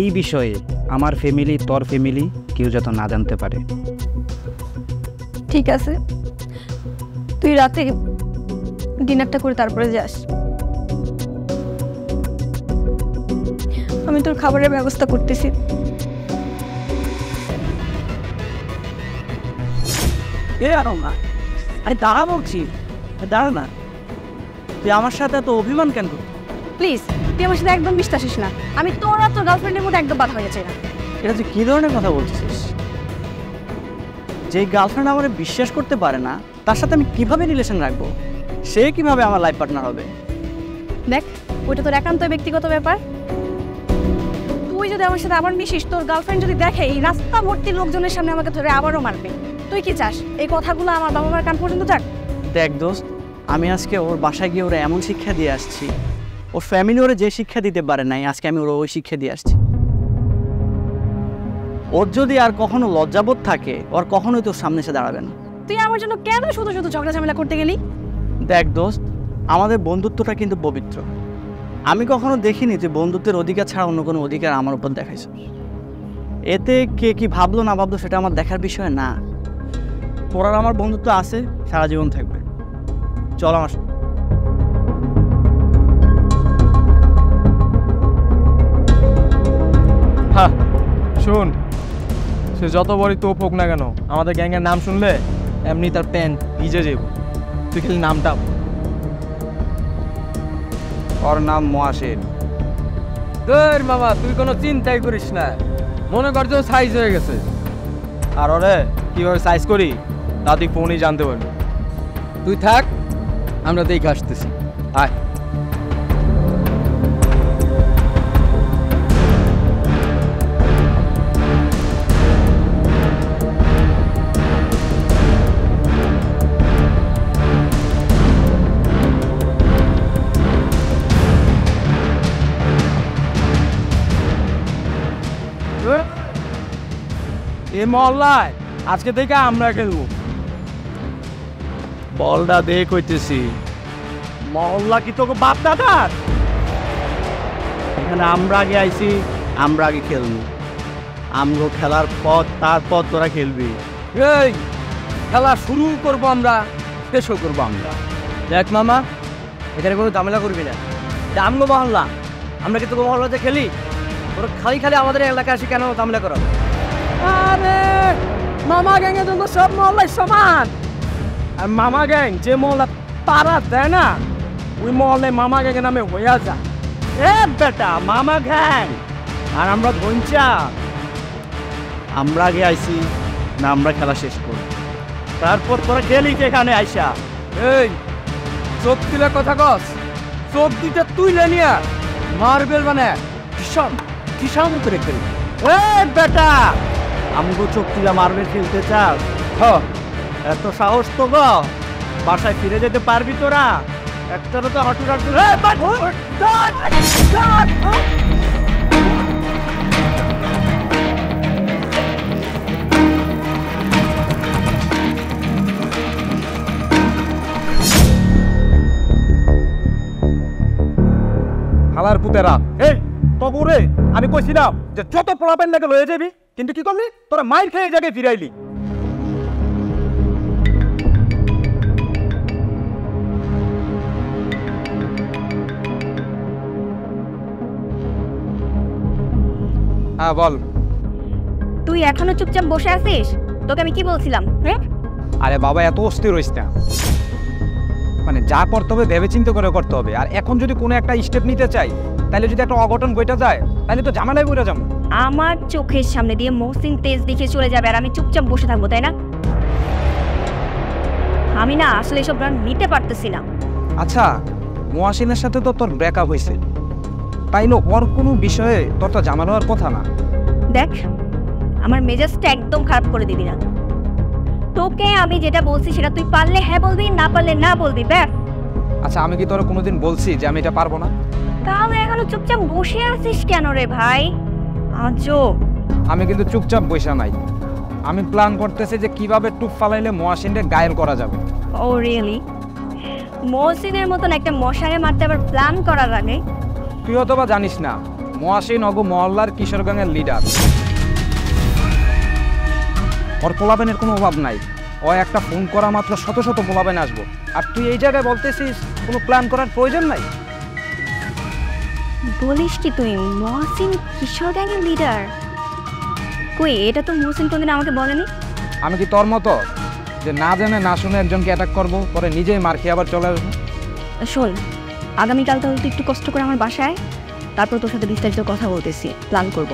এই বিষয়ে আমার ফ্যামিলি, তোর ফ্যামিলি কেউ যত না জানতে পারে। ঠিক আছে, তুই রাতে ডিনারটা করে তারপরে যাস। আমি তোর খাবারের ব্যবস্থা করতেছি। আরে দাঁড়া বলছি, দাঁড়া না। তুই আমার সাথে এত অভিমান কেন করছিস? প্লিজ, তুই আমার সাথে একদম বিশ্বাসিস না। আমি তোর আর তোর গার্লফ্রেন্ডের মধ্যে একদম বাধা হয়ে যাচ্ছে না। এটা তুই কী ধরনের কথা বলছিস? যে গার্লফ্রেন্ড আমার বিশ্বাস করতে পারে না, তার সাথে আমি কিভাবে রিলেশন রাখবো? সে কিভাবে আমার লাইফ পার্টনার হবে? দেখ, ওইটা তোর একান্ত ব্যক্তিগত ব্যাপার। তুই যদি আমার সাথে আবার মিশিস, তোর গার্লফ্রেন্ড যদি দেখে এই রাস্তা ভর্তি লোকজনের সামনে আমাকে ধরে আবারও মারবে। তুই কি চাস এই কথাগুলো আমার বাবা মার কান পর্যন্ত যাক? দেখ দোস্ত, আমি আজকে ওর বাসায় গিয়ে ওরা এমন শিক্ষা দিয়ে আসছি, ওর ফ্যামিলি ওরা যে শিক্ষা দিতে পারে নাই, আজকে আমি ওরা ওই শিক্ষা দিয়ে আসছি। ওর যদি আর কখনো লজ্জাবোধ থাকে, ওর কখনোই তোর সামনে এসে দাঁড়াবে না। তুই আমার জন্য কেন শুধু শুধু ঝগড়া ঝামেলা করতে গেলি? দেখ দোস্ত, আমাদের বন্ধুত্বটা কিন্তু পবিত্র। আমি কখনো দেখিনি তুই বন্ধুত্বের অধিকার ছাড়া অন্য কোনো অধিকার আমার উপর দেখাইছ। এতে কে কি ভাবলো না ভাবলো সেটা আমার দেখার বিষয় না। তোর আর আমার বন্ধুত্ব আছে, সারা জীবন থাকবে। চল আমার সাথে। হ্যাঁ শোন, সে যত বড়ই তোপ হোক না কেন, আমাদের গ্যাংয়ের নাম শুনলে এমনি তার প্যান্ট ভিজে যাব। তুই খালি নামটা। ওর নাম মহাসেন। তোর মামা, তুই কোনো চিন্তাই করিস না। মনে কর যে সাইজ হয়ে গেছে। আর ওরে কীভাবে সাইজ করি তা তুই ফোনই জানতে পারবি। তুই থাক, আমরা দেখে আসতেছি। আয়। এ মহল্লায় আজকে থেকে আমরা খেলবো। বলটা দে কইতেছি। মহল্লা কি তোকে বাপ দাদার? এখানে আমরা আগে আইছি, আমরা আগে খেলবো। আমগো খেলার পর তারপর তোরা খেলবি। এই খেলা শুরু করবো আমরা, শেষও করবো আমরা। দেখ মামা, এখানে কোনো ঝামেলা করবি না। আমগো মহল্লা, আমরা কি তোকে মহল্লাতে খেলি? তোর খালি খালি আমাদের এলাকায় আসি কেন ঝামেলা করো? আরে মামা গ্যাংয়ের জন্য সব মহল্লায় সমান। আর মামা গ্যাং যে মহল্লা পাড়া দেয় না, ওই মহল্লায় মামা গ্যাংয়ের নামে হইয়া যা। এ বেটা, মামা গ্যাং আর আমরা ধনচা। আমরা আগে আইছি না, আমরা খেলা শেষ করব, তারপর তোরা খেলি এখানে আইসা। এই চোখ তুলে কথা কস, চোখ দুইটা তুইলে নিয়া মার্বেল মানে কিষণ কিষণ করে খেলি। এ বেটা, আমগো চোখ তুলা মারবে খেলতে চাস? এত সাহস তো গো, বাসায় ফিরে যেতে পারবি তোরা? একটারও তো হাঁটু রাখবি। পুতেরা। এই তবুরে আমি কইছিলাম যে যত পোলাপেন লাগে লয়ে যাবি, কিন্তু কি করলি? তোরা মাইর খেয়ে এই জায়গায় ফিরাইলি। হ্যাঁ বল। তুই এখনো চুপচাপ বসে আছিস? তোকে আমি কি বলছিলাম? হ্যাঁ, আরে বাবা এত অস্থির হইস না, মানে যা করতে হবে ভেবে চিন্তা করে করতে হবে। আর এখন যদি কোনো একটা স্টেপ নিতে চাই, তাহলে যদি একটা অঘটন ঘটে যায়, তাহলে তো ঝামেলায় পড়ে যাবো। আমার চোখের সামনে দিয়ে মহসিন তেজ দেখে চলে যাবে আর আমি চুপচাপ বসে থাকবো, তাই না? আমি না আসলে এসব ব্র্যান্ড নিতে পারতেছি না। আচ্ছা, মোয়াসিনের সাথে তো তোর ব্রেকআপ হয়েছে, তাই না? ওর কোনো বিষয়ে তোর তো ঝামেলা হওয়ার কথা না। দেখ, আমার মেজাজটা একদম খারাপ করে দিবি না। তোকে আমি যেটা বলছি সেটা তুই পারলে হ্যাঁ বলবি, না পারলে না বলবি, ব্যাস। আচ্ছা, আমি কি তোর কোনোদিন বলছি যে আমি এটা পারবো না? তাহলে এখনো চুপচাপ বসে আছিস কেন রে ভাই? আজো আমি কিন্তু চুপচাপ বসে নাই, আমি প্ল্যান করতেছি যে কিভাবে টুপ ফালাইলে মোয়াসিনকে গায়েল করা যাবে। ও রিয়েলি? মহসিনের মতন একটা মশারে মারতে আবার প্ল্যান করার আগে? তুই হয়তো বা জানিস না, মোয়াসিন অগো মহল্লার কিশোরগঞ্জের লিডার। ওর পোলাবেনের কোনো অভাব নাই, ও একটা ফোন করা মাত্র শত শত পোলাবেন আসবো। আর তুই এই জায়গায় বলতেছিস কোনো প্ল্যান করার প্রয়োজন নাই? বলিস কি তুই? মহসিন কিশোর গ্যাংয়ের লিডার? কই, এটা তো মহসিন কোনদিন আমাকে বলেনি। আমি কি তোর মতো যে না জেনে না শুনে একজনকে অ্যাটাক করবো, পরে নিজেই মার খেয়ে আবার চলে আসবো? শোন, আগামীকাল তাহলে তুই একটু কষ্ট করে আমার বাসায়, তারপর তোর সাথে বিস্তারিত কথা বলতেছি, প্ল্যান করব।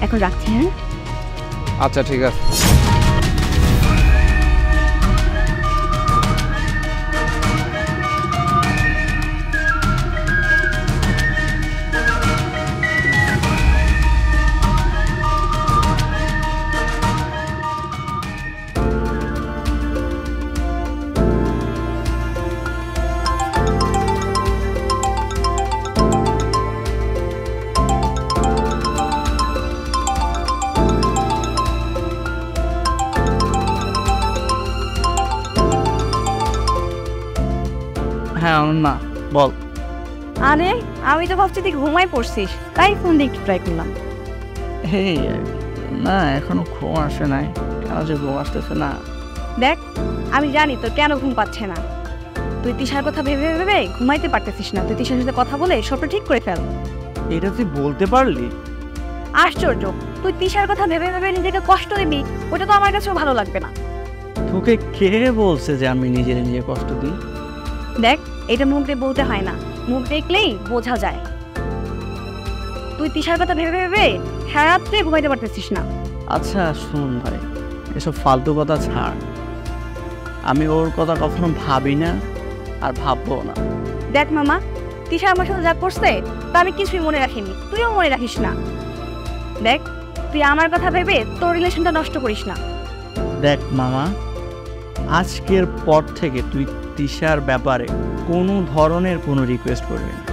এখন রাখছি, হ্যাঁ? আচ্ছা ঠিক আছে। হ্যাঁ না, বল। আরে আমি তো ভাবছি তুই ঘুমাই পড়ছিস, তাই ফোন দিয়ে একটু ট্রাই করলাম। এই না, এখনো ঘুম আসে নাই। কেন যে ঘুম আসতেছে না? দেখ, আমি জানি তোর কেন ঘুম পাচ্ছে না। তুই তিশার কথা ভেবে ভেবে ঘুমাইতে পারতেছিস না। তুই তিশার সাথে কথা বলে সবটা ঠিক করে ফেল। এটা তুই বলতে পারলি? আশ্চর্য, তুই তিশার কথা ভেবে ভেবে নিজেকে কষ্ট দিবি, ওটা তো আমার কাছেও ভালো লাগবে না। তোকে কে বলছে যে আমি নিজে কষ্ট দিই? দেখ, এটা মুখ দিয়ে বলতে হয় না, মুখ দেখলেই বোঝা যায়। তুই তিশার কথা ভেবে ভেবে সারা রাত্রে ঘুমাইতে পারতেছিস না। আচ্ছা শুন ভাই, এসব ফালতু কথা ছাড়। আমি ওর কথা কখনো ভাবি না, আর ভাববো না। দেখ মামা, তিশা আমার সাথে যা করছে তা আমি কিছুই মনে রাখিনি, তুইও মনে রাখিস না। দেখ, তুই আমার কথা ভেবে তোর রিলেশনটা নষ্ট করিস না। দেখ মামা, আজকের পর থেকে তুই তিশার ব্যাপারে কোনো ধরনের কোনো রিকোয়েস্ট করবি না।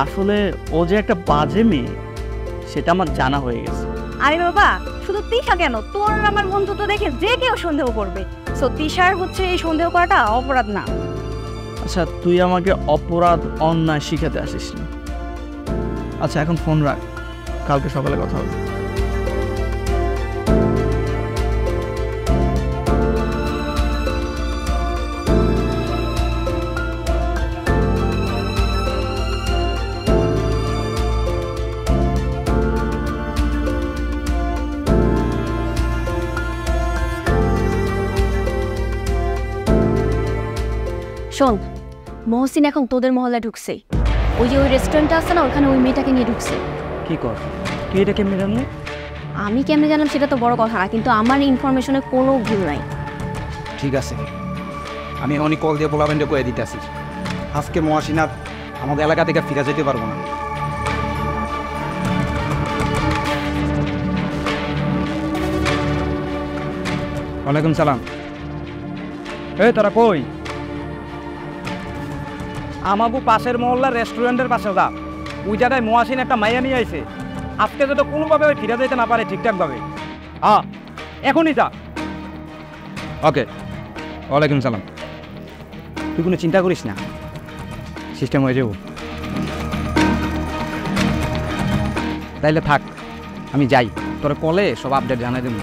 আসলে ও যে একটা বাজে মেয়ে, সেটা আমার জানা হয়ে গেছে। আরে বাবা, শুধু তিশা কেন, তোর আর আমার বন্ধুত্ব দেখে যে কেউ সন্দেহ করবে। সো তিশার হচ্ছে এই সন্দেহ করাটা অপরাধ না। আচ্ছা, তুই আমাকে অপরাধ অন্যায় শিখাতে আসিস না। আচ্ছা এখন ফোন রাখ, কালকে সকালে কথা হবে। শোন, মহসিন এখন তোদের মহল্লায় ঢুকছে। ওই যে ওই রেস্টুরেন্টটা আছে না, ওখানে ওই মেয়েটাকে নিয়ে ঢুকছে। কি কর তুই? এটা কেমনি জানলি? আমি কেমনে জানলাম সেটা তো বড় কথা না, কিন্তু আমার ইনফরমেশনে কোনো ভুল নাই। ঠিক আছে, আমি অনেক কল দিয়ে পোলাবেনটা কয়ে দিতে আসি। আজকে মোয়াসিন আর আমাদের এলাকা থেকে ফিরে যেতে পারবো না। ওয়ালাইকুম সালাম। এই তোরা কই? আমাগো পাশের মহল্লার রেস্টুরেন্টের পাশে যা, ওই জায়গায় মোয়াসিন একটা মাইয়া নিয়ে আইছে। আজকে যদি কোনোভাবে ওই ফিরে যেতে না পারে ঠিকঠাকভাবে, হ্যাঁ এখনই যা। ওকে, ওয়ালাইকুম সালাম। তুই কোনো চিন্তা করিস না, সিস্টেম হয়ে যাবো। তাইলে থাক, আমি যাই, তোর কলে সব আপডেট জানাই দেব।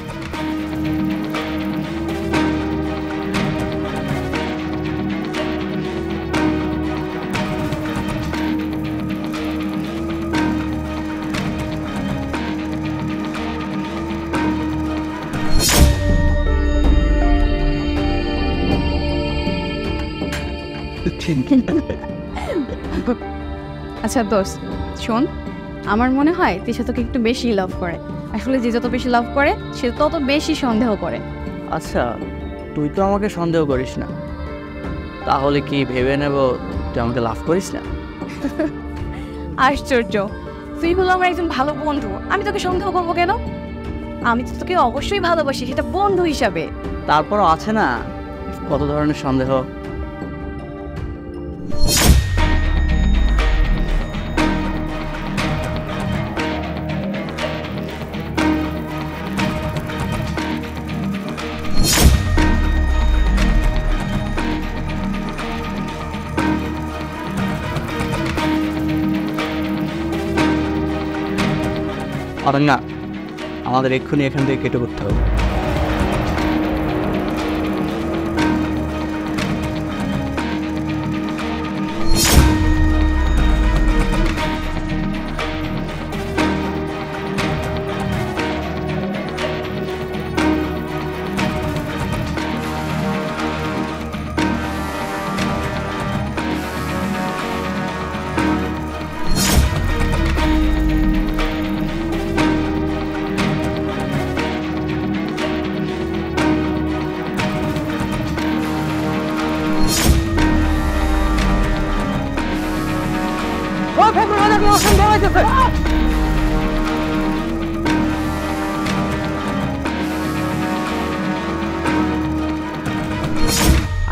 আচ্ছা দোস্ত শোন, আমার মনে হয় তিশা তোকে একটু বেশি লাভ করে। আসলে যে যত বেশি লাভ করে সে তত বেশি সন্দেহ করে। আচ্ছা তুই তো আমাকে সন্দেহ করিস না, তাহলে কি ভেবে নেব তুই আমাকে লাভ করিস না? আশ্চর্য, তুই হলো আমার একজন ভালো বন্ধু, আমি তোকে সন্দেহ করবো কেন? আমি তো তোকে অবশ্যই ভালোবাসি, সেটা বন্ধু হিসাবে। তারপরও আছে না কত ধরনের সন্দেহ। অরণ্যা, আমাদের এক্ষুনি এখান থেকে কেটে পড়তে হবে।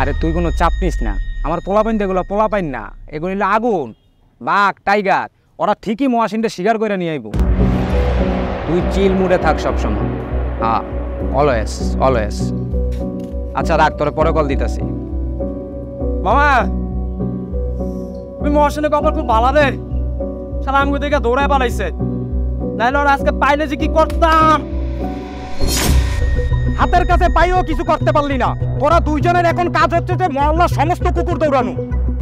আরে তুই কোনো চাপ নিস না, আমার পোলাপাইন এগুলো পোলাপাইন না, এগুলো হলো আগুন, বাঘ, টাইগার, ওরা ঠিকই মহাসিনটা শিকার করে নিয়ে আইব। তুই চিল মুডে থাক সবসময়, অলওয়েজ অলওয়েজ। আচ্ছা রাখ, তোরে পরে কল দিতেছি। মামা তুমি মহাসিনের কপাল খুব ভালো রে, শালা আমি দেখে দৌড়ায় পালাইছে, নাইলে ওরা আজকে পাইলে যে কি করতাম। হাতের কাছে পাইও কিছু করতে পারলি না। তোরা দুইজনের এখন কাজ হচ্ছে যে মহল্লার সমস্ত কুকুর দৌড়ানো।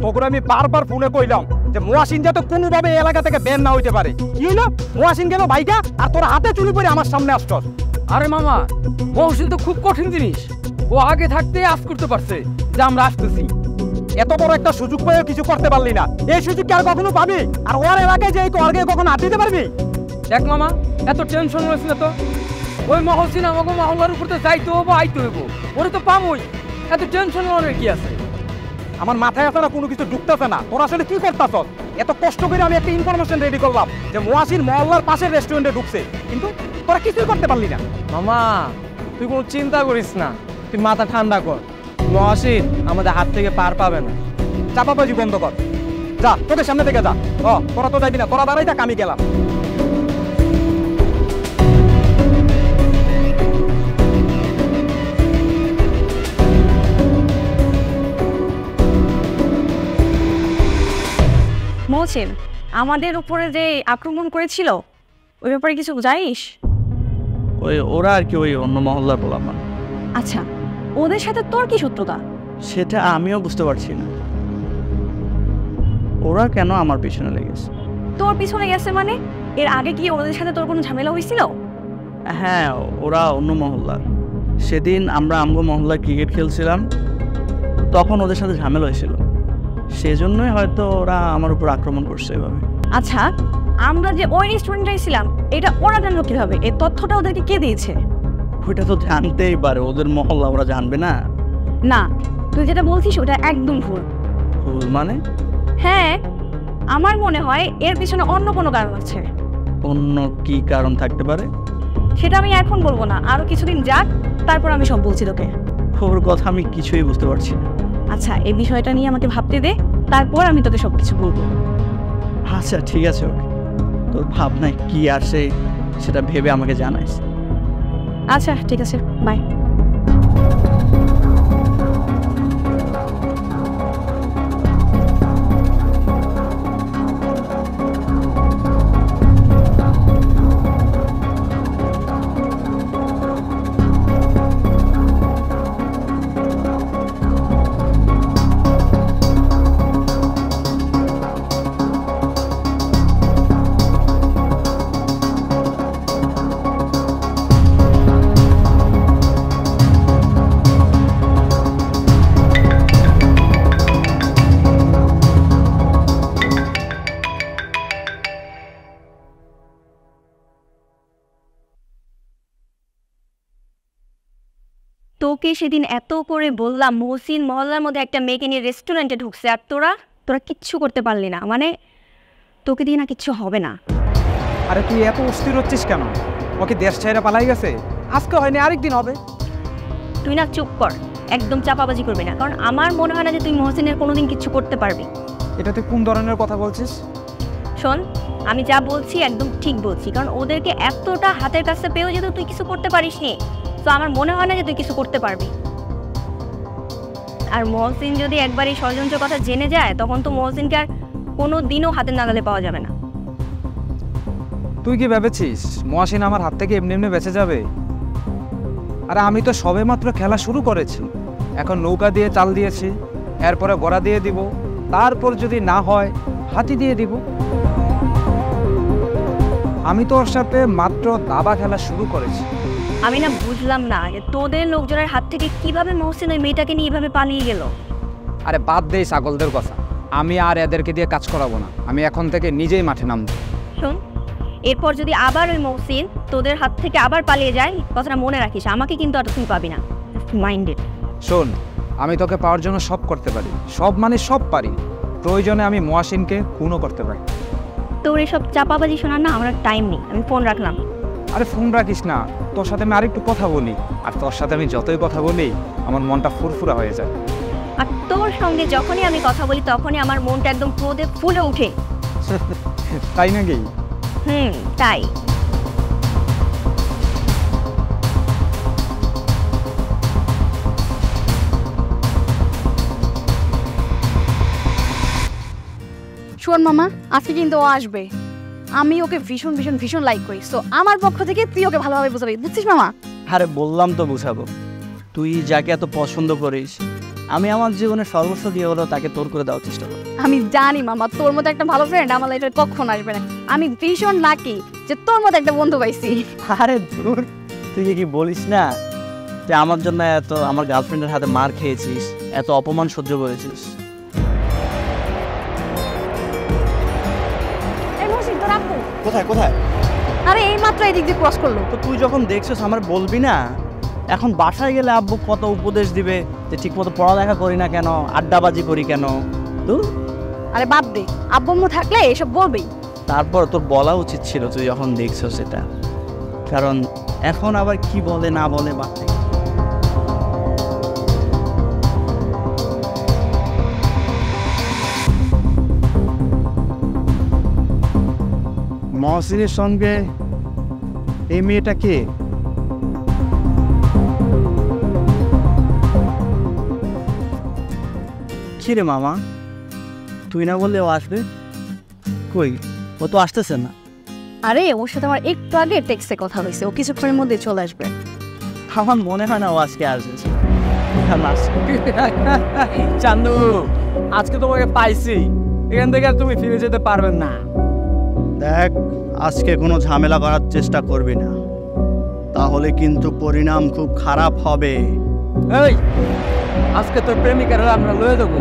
তোকে আমি বারবার ফোনে কইলাম যে মহাসিন যাতে কোনোভাবে এই এলাকা থেকে বের না হইতে পারে। কি হইলো, মহাসিন গেল ভাইকা আর তোরা হাতে চুরি করে আমার সামনে আসছস। আরে মামা, মহসিন তো খুব কঠিন জিনিস, ও আগে থাকতে আজ করতে পারছে যে আমরা আসতেছি। এত বড় একটা সুযোগ পেয়েও কিছু করতে পারলি না, এই সুযোগ কি আর কখনো পাবি? আর ওর এলাকায় যে আগে কখনো হাত দিতে পারবি? দেখ মামা, এত টেনশন হয়েছিল তো, ওই মহসিন আমাকে মহল্লার উপর তো যাইতে হবো আইতে হইব, ওরে তো পামই, এত টেনশন হওয়ার কি আছে? আমার মাথায় আসলে কোনো কিছু ঢুকতেছে না। তোরা আসলে কি করতেছ? এত কষ্ট করে আমি একটা ইনফরমেশন রেডি করলাম যে মহাসিন মহল্লার পাশের রেস্টুরেন্টে ঢুকছে, কিন্তু তোরা কিছুই করতে পারলি না। মামা তুই কোনো চিন্তা করিস না, তুই মাথা ঠান্ডা কর, মহাসিন আমাদের হাত থেকে পার পাবে না। চাপাবাজি বন্ধ কর, যা তোদের সামনে থেকে যা। তোরা তো যাইবি না, তোরা দাঁড়াই থাক, আমি গেলাম। মহসিন, আমাদের উপরে যে আক্রমণ করেছিল ওই ব্যাপারে কিছু জানিস? ওই ওরা আর কি ওই অন্য মহল্লার পোলাপান। আচ্ছা, ওদের সাথে তোর কি শত্রুতা? সেটা আমিও বুঝতে পারছি না, ওরা কেন আমার পিছনে লেগেছে। তোর পিছনে গেছে মানে? এর আগে কি ওদের সাথে তোর কোনো ঝামেলা হয়েছিল? হ্যাঁ, ওরা অন্য মহল্লার। সেদিন আমরা আমগো মহল্লায় ক্রিকেট খেলছিলাম, তখন ওদের সাথে ঝামেলা হয়েছিল, সেজন্যই হয়তো ওরা আমার উপর আক্রমণ করছে এভাবে। আচ্ছা, আমরা যে ওই রেস্টুরেন্টে ছিলাম এটা ওরা জানলো কিভাবে? এই তথ্যটা ওদেরকে কে দিয়েছে? ওইটা তো জানতেই পারে, ওদের মহল্লা, ওরা জানবে না। না, তুই যেটা বলছিস ওটা একদম ভুল। ভুল মানে? হ্যাঁ, আমার মনে হয় এর পিছনে অন্য কোনো কারণ আছে। অন্য কি কারণ থাকতে পারে? সেটা আমি এখন বলবো না, আরো কিছুদিন যাক, তারপর আমি সব বলছি তোকে। ওর কথা আমি কিছুই বুঝতে পারছি না। আচ্ছা, এই বিষয়টা নিয়ে আমাকে ভাবতে দে, তারপর আমি তোকে সবকিছু বলবো। আচ্ছা ঠিক আছে, ওকে, তোর ভাবনায় কি আসে সেটা ভেবে আমাকে জানাইস। আচ্ছা ঠিক আছে, বাই। তোকে সেদিন এত করে বললাম মহসিন মহল্লার মধ্যে একটা মেয়েকে নিয়ে রেস্টুরেন্টে ঢুকছে, আর তোরা কিচ্ছু করতে পারলি না। মানে তোকে দিয়ে না কিচ্ছু হবে না। আরে তুই এত অস্থির হচ্ছিস কেন? ওকে দেশ ছাইরা পালাই গেছে, আজকে হয়নি আরেকদিন হবে। তুই না চুপ কর, একদম চাপাবাজি করবি না, কারণ আমার মনে হয় না যে তুই মহসিনের কোনোদিন কিচ্ছু করতে পারবি। এটা তুই কোন ধরনের কথা বলছিস? শোন, আমি যা বলছি একদম ঠিক বলছি, কারণ ওদেরকে এতটা হাতের কাছে পেয়েও যেহেতু তুই কিছু করতে পারিস নি, তো আমার মনে হয় না যে তুই কিছু করতে পারবি। আর মহসিন যদি একবার এই ষড়যন্ত্রের কথা জেনে যায়, তখন তো মহসিনকে আর কোনো দিনও হাতের নাগালে পাওয়া যাবে না। তুই কি ভেবেছিস মহসিন আমার হাত থেকে এমনি এমনি বেঁচে যাবে? আরে আমি তো সবেমাত্র খেলা শুরু করেছি, এখন নৌকা দিয়ে চাল দিয়েছি, এরপরে গড়া দিয়ে দিব, তারপর যদি না হয় হাতি দিয়ে দিব। আমি তো ওর সাথে মাত্র দাবা খেলা শুরু করেছি। আমি না বুঝলাম না যে তোদের লোকজনের হাত থেকে কিভাবে মহসিন ওই মেয়েটাকে নিয়ে এভাবে পালিয়ে গেল। আরে বাদ দে ছাগলদের কথা, আমি আর এদেরকে দিয়ে কাজ করাবো না, আমি এখন থেকে নিজেই মাঠে নামবো। শোন, এরপর যদি আবার ওই মহসিন তোদের হাত থেকে আবার পালিয়ে যায়, কথাটা মনে রাখিস, আমাকে কিন্তু আর তুই পাবি না। মাইন্ডেড। শোন, আমি তোকে পাওয়ার জন্য সব করতে পারি, সব মানে সব পারি। প্রয়োজনে আমি মহসিনকে খুনও করতে পারি। তোর এসব চাপাবাজি শোনার না আমার টাইম নেই, আমি ফোন রাখলাম। আরে ফোন রাখিস না, তোর সাথে আমি আরেকটু কথা বলি, আর তোর সাথে আমি যতই কথা বলি আমার মনটা ফুরফুরা হয়ে যায়। আর তোর সঙ্গে যখনই আমি কথা বলি তখনই আমার মনটা একদম ক্রোধে ফুলে ওঠে। তাই নাকি? তাই। শোন মামা, আজকে কিন্তু ও আসবে, আমি ওকে ভীষণ ভীষণ ভীষণ লাইক করি, সো আমার পক্ষ থেকে তুই ওকে ভালোভাবে বুঝাবি, বুঝছিস মামা? আরে বললাম তো বুঝাবো, তুই যাকে এত পছন্দ করিস, আমি আমার জীবনের সর্বস্ব দিয়ে হলেও তাকে তোর করে দেওয়ার চেষ্টা করি। আমি জানি মামা, তোর মতো একটা ভালো ফ্রেন্ড আমার লাইফে কখন আসবে না। আমি ভীষণ লাকি যে তোর মতো একটা বন্ধু পাইছি। আরে দূর, তুই কি বলিস না যে আমার জন্য এত আমার গার্লফ্রেন্ডের হাতে মার খেয়েছিস, এত অপমান সহ্য করেছিস। কোথায় কোথায়? আরে এই মাত্র এই দিক দিয়ে ক্রস করলো। তো তুই যখন দেখছিস আমার বলবি না? এখন বাসায় গেলে আব্বু কত উপদেশ দিবে যে ঠিকমতো পড়ালেখা করি না কেন, আড্ডাবাজি করি কেন। আরে বাদ দে, আব্বু আম্মু থাকলে এসব বলবেই। তারপর তোর বলা উচিত ছিল তুই যখন দেখছো সেটা, কারণ এখন আবার কি বলে না বলে বাদ দে। মহসিনের সঙ্গে এই মেয়েটা কে? কি রে মামা, তুই না বললে ও আসবে? কই, ও তো আসতেছে না। আরে ওর সাথে আমার একটু আগে টেক্সটে কথা হয়েছে, ও কিছুক্ষণের মধ্যে চলে আসবে। আমার মনে হয় না ও আজকে আসবে। চান্দু, আজকে তোমাকে পাইছি, এখান থেকে আর তুমি ফিরে যেতে পারবে না। দেখ, আজকে কোনো ঝামেলা করার চেষ্টা করবি না, তাহলে কিন্তু পরিণাম খুব খারাপ হবে। এই, আজকে তোর প্রেমিকারা আমরা লয়ে দেবো,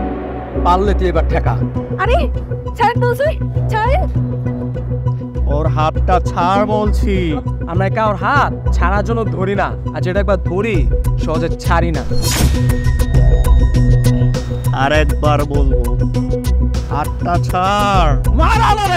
পারলে তুই এবার ঠেকা। আরে ছাড় বলছি, ছাড়। ওর হাতটা ছাড় বলছি। আমরা কারোর হাত ছাড়ার জন্য ধরি না, আর যেটা একবার ধরি সহজে ছাড়ি না। আর একবার বলবো, হাতটা ছাড়। মারা রে।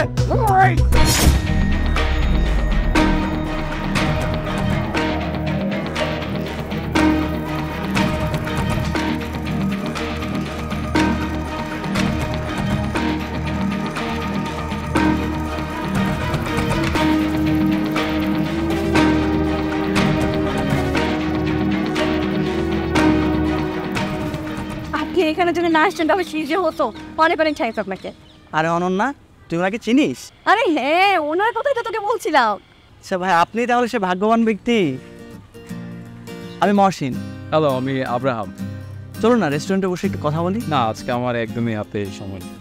এখানে যদি না আসছেন তবে সিজে হতো। অনেক অনেক থ্যাংকস আপনাকে। আরে অনন্যা, তুই ওনাকে চিনিস? আরে হ্যাঁ, ওনার কথাই তো তোকে বলছিলাম। আচ্ছা ভাই, আপনি তাহলে সে ভাগ্যবান ব্যক্তি। আমি মহসিন। হ্যালো, আমি আব্রাহাম। চলুন না রেস্টুরেন্টে বসে একটু কথা বলি। না, আজকে আমার একদমই হাতে সময় নেই।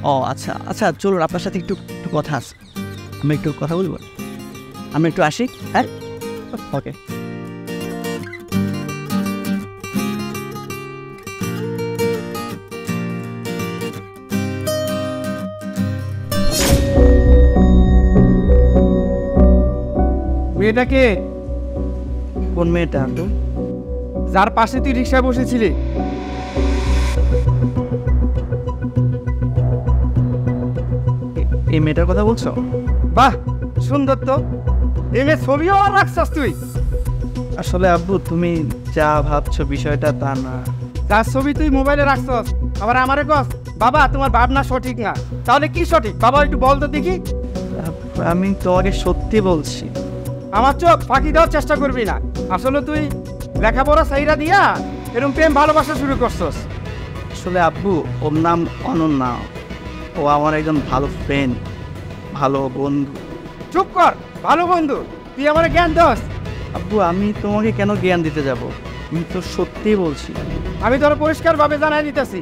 ও আচ্ছা আচ্ছা, চলুন, আপনার সাথে একটু একটু কথা আছে, আমি একটু কথা বলবো। আমি একটু আসি। হ্যাঁ, ওকে। মেয়েটাকে? কোন মেয়েটা? যার পাশে তুই রিক্সায় বসেছিলি। এই মেয়েটার কথা বলছো? বাহ, সুন্দর তো। এই মেয়ে ছবিও আর রাখছস তুই? আসলে আব্বু, তুমি যা ভাবছো বিষয়টা তা না। যার ছবি তুই মোবাইলে রাখছস, আবার আমারে কস বাবা তোমার ভাবনা সঠিক না। তাহলে কি সঠিক বাবা, একটু বল তো দেখি। আমি তোমাকে সত্যি বলছি। আমার চোখ ফাঁকি দেওয়ার চেষ্টা করবি না। আসলে তুই লেখাপড়া সাইরা দিয়া এরকম প্রেম ভালোবাসা শুরু করছস। আসলে আব্বু, ওর নাম অনন্যা। ও আমার একজন ভালো ফ্রেন্ড, ভালো বন্ধু। চুপ কর, ভালো বন্ধু? তুই আমার জ্ঞান দোস? আব্বু, আমি তোমাকে কেন জ্ঞান দিতে যাব? আমি তো সত্যিই বলছি। আমি তোর পরিষ্কারভাবে জানাই দিতেছি,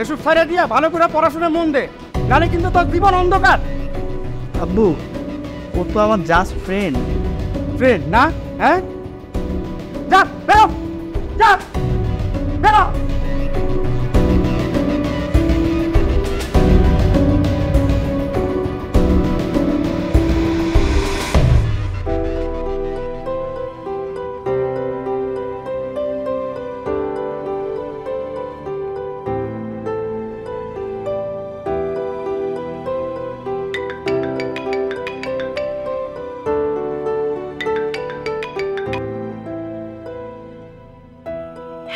এসব ছাড়া দিয়া ভালো করে পড়াশোনা মন দে, নাহলে কিন্তু তোর জীবন অন্ধকার। আব্বু, ও তো আমার জাস্ট ফ্রেন্ড। ফ্রেন্ড না? হ্যাঁ, যা বেরো, যা বেরো।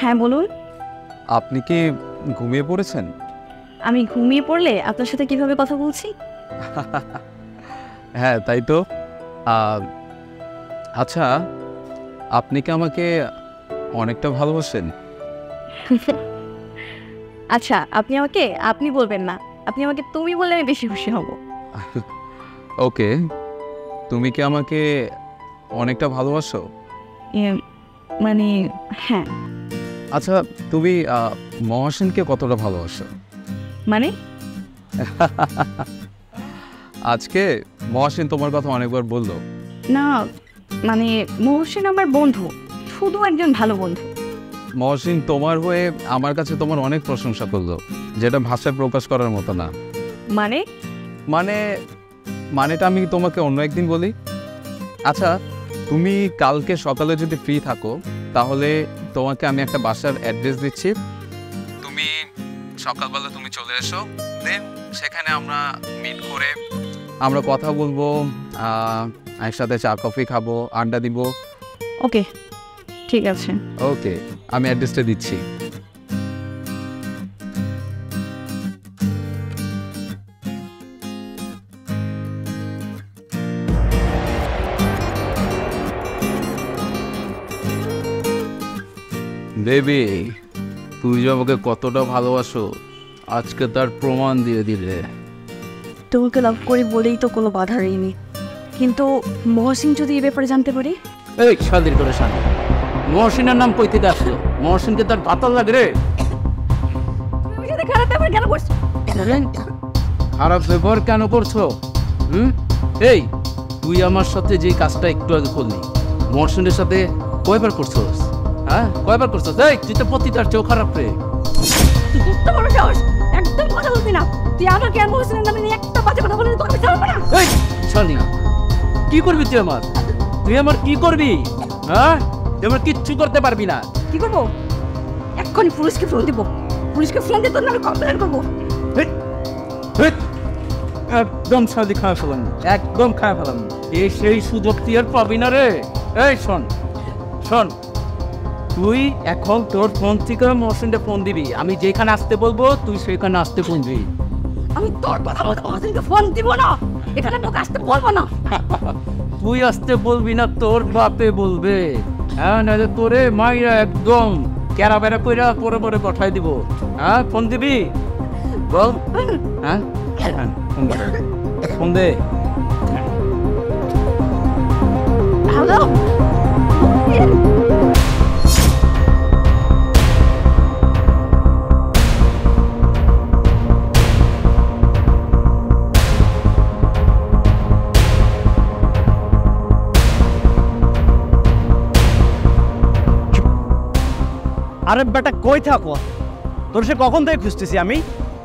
হ্যাঁ বলুন। আপনি কি ঘুমিয়ে পড়েছেন? আমি ঘুমিয়ে পড়লে আপনার সাথে কিভাবে কথা বলছি? হ্যাঁ, তাই তো। আচ্ছা, আপনি কি আমাকে অনেকটা ভালোবাসেন? আচ্ছা, আপনি বলবেন না, আপনি আমাকে তুমি বললে আমি বেশি খুশি হব। ওকে, তুমি কি আমাকে অনেকটা ভালোবাসো? মানে হ্যাঁ। আচ্ছা, তুমি মহাসেনকে কতটা ভালোবাসো? মানে আজকে মহাসেন তোমার কথা অনেকবার বললো। না, মানে মহসিন আমার বন্ধু, শুধু একজন ভালো বন্ধু। মহসিন তোমার হয়ে আমার কাছে তোমার অনেক প্রশংসা করলো, যেটা ভাষায় প্রকাশ করার মতো না। মানে মানেটা আমি তোমাকে অন্য একদিন বলি। আচ্ছা, তুমি কালকে সকালে যদি ফ্রি থাকো তাহলে তোমাকে আমি একটা বাসার অ্যাড্রেস দিচ্ছি, তুমি সকালবেলা তুমি চলে এসো, দেন সেখানে আমরা মিট করে আমরা কথা বলবো, একসাথে চা কফি খাবো, আড্ডা দিব। ওকে, ঠিক আছে। ওকে, আমি অ্যাড্রেসটা দিচ্ছি। বেবি, তুই যে আমাকে কতটা ভালোবাসো আজকে তার প্রমাণ দিয়ে দিলে। তোমাকে লাভ করি বলেই তো কোনো বাধা রইনি, কিন্তু মহসিন যদি এই ব্যাপারে জানতে পারি? এই শাদির করে শাদি, মহসিনের নাম কই থেকে আসলো? মহসিনকে তার পাতল লাগে রে। তুমি যদি খারাপ ব্যাপার কেন করছো? খারাপ ব্যবহার কেন করছো? এই, তুই আমার সাথে যে কাজটা একটু আগে করলি, মহসিনের সাথে কয়বার করছোস? হ্যাঁ, কয়বার করছোস? এই, তুই তো প্রতিটার চেয়েও খারাপ রে। তুই বুঝতে পারো সাহস, একদম কথা বলবি না। তুই আমাকে আর মহসিনের নামে নিয়ে একটা বাজে কথা বলে তোর বিচার হবে না। এই শালি, কি করবি তুই আমার? তুই আমার কি করবি? হ্যাঁ, তুই আমার কিচ্ছু করতে পারবি না। কি করবো? এক্ষুনি পুলিশকে ফোন দিব, পুলিশকে ফোন দিয়ে তোর নামে কমপ্লেন করবো। একদম শাদি খাওয়া ফেলাম, একদম খাওয়া ফেলাম। এই সেই সুযোগ তুই আর পাবি না রে। এই শোন শোন, তুই এখন তোর ফোন থেকে মহসিনকে ফোন দিবি, আমি যেখানে আসতে বলবো তুই সেখানে আসতে ফোন দিবি। আমি তোর কথা বলতে মহসিনকে ফোন দিব না, এখানে তোকে আসতে বলবো না। তুই আসতে বলবি না, তোর বাপে বলবে। হ্যাঁ, নাহলে তোরে মাইরা একদম ক্যারা বেড়া কইরা পরে পরে পাঠাই দিব। হ্যাঁ, ফোন দিবি? বল। হ্যাঁ, ফোন দে। হ্যালো, আরে বেটা, কই থাকো? তোর সে কখন থেকে খুঁজতেছি আমি।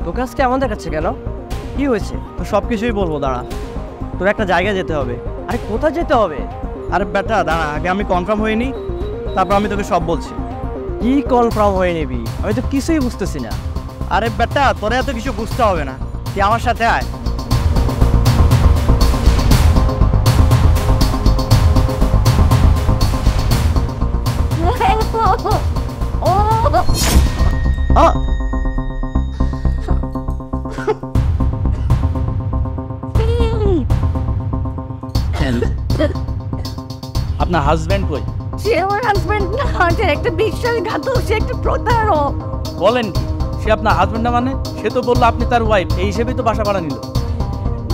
তোর কাছকে আমাদের কাছে কেন? কি হয়েছে? তো সব কিছুই বলবো, দাঁড়া। তোর একটা জায়গায় যেতে হবে। আরে কোথায় যেতে হবে? আরে বেটা দাঁড়া, আগে আমি কনফার্ম হইনি, তারপর আমি তোকে সব বলছি। কি কনফার্ম হয়ে নিবি? আমি তো কিছুই বুঝতেছি না। আরে বেটা, তোরা এত কিছু বুঝতে হবে না, তুই আমার সাথে আয়। আপনার হাজবেন্ড কই? সে আমার হাজবেন্ড না, সে একটা বিশ্বাসঘাতক, সে একটা প্রতারক। বলেন কি? সে আপনার হাজবেন্ড না মানে? সে তো বললো আপনি তার ওয়াইফ, এই হিসেবেই তো বাসা ভাড়া নিল।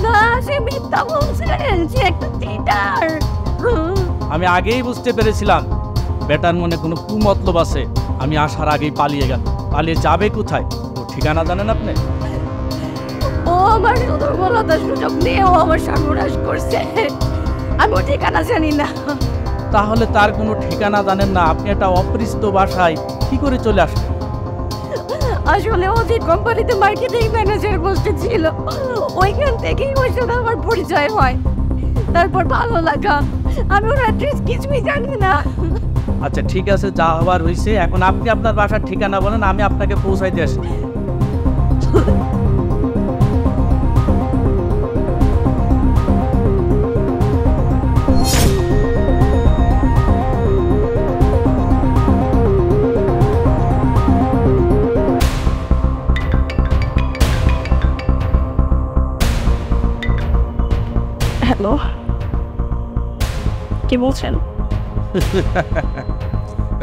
না, সে মিথ্যা বলছেন, সে একটা চিটার। আমি আগেই বুঝতে পেরেছিলাম বেটার মনে কোনো কুমতলব আছে। আমি আসার আগেই পালিয়ে গেল। পালিয়ে যাবে কোথায়? ও ঠিকানা জানেন আপনি? ও আমার দুর্বলতার সুযোগ নিয়ে ও আমার সর্বনাশ করছে। আমি ওর ঠিকানা জানি না। তাহলে তার কোনো ঠিকানা জানেন না? আপনি একটা অপরিচিত বাসায় কি করে চলে আসলেন? আসলে ও যে কোম্পানিতে মার্কেটিং ম্যানেজার পোস্টে ছিল, ওইখান থেকেই ওর সাথে আমার পরিচয় হয়। তারপর ভালো লাগা, আমি ওর অ্যাড্রেস কিছুই জানি না। আচ্ছা ঠিক আছে, যা হবার হয়েছে। এখন আপনি আপনার বাসার ঠিকানা বলেন, আমি আপনাকে পৌঁছাইতে আসি। হ্যালো, কি বলছেন?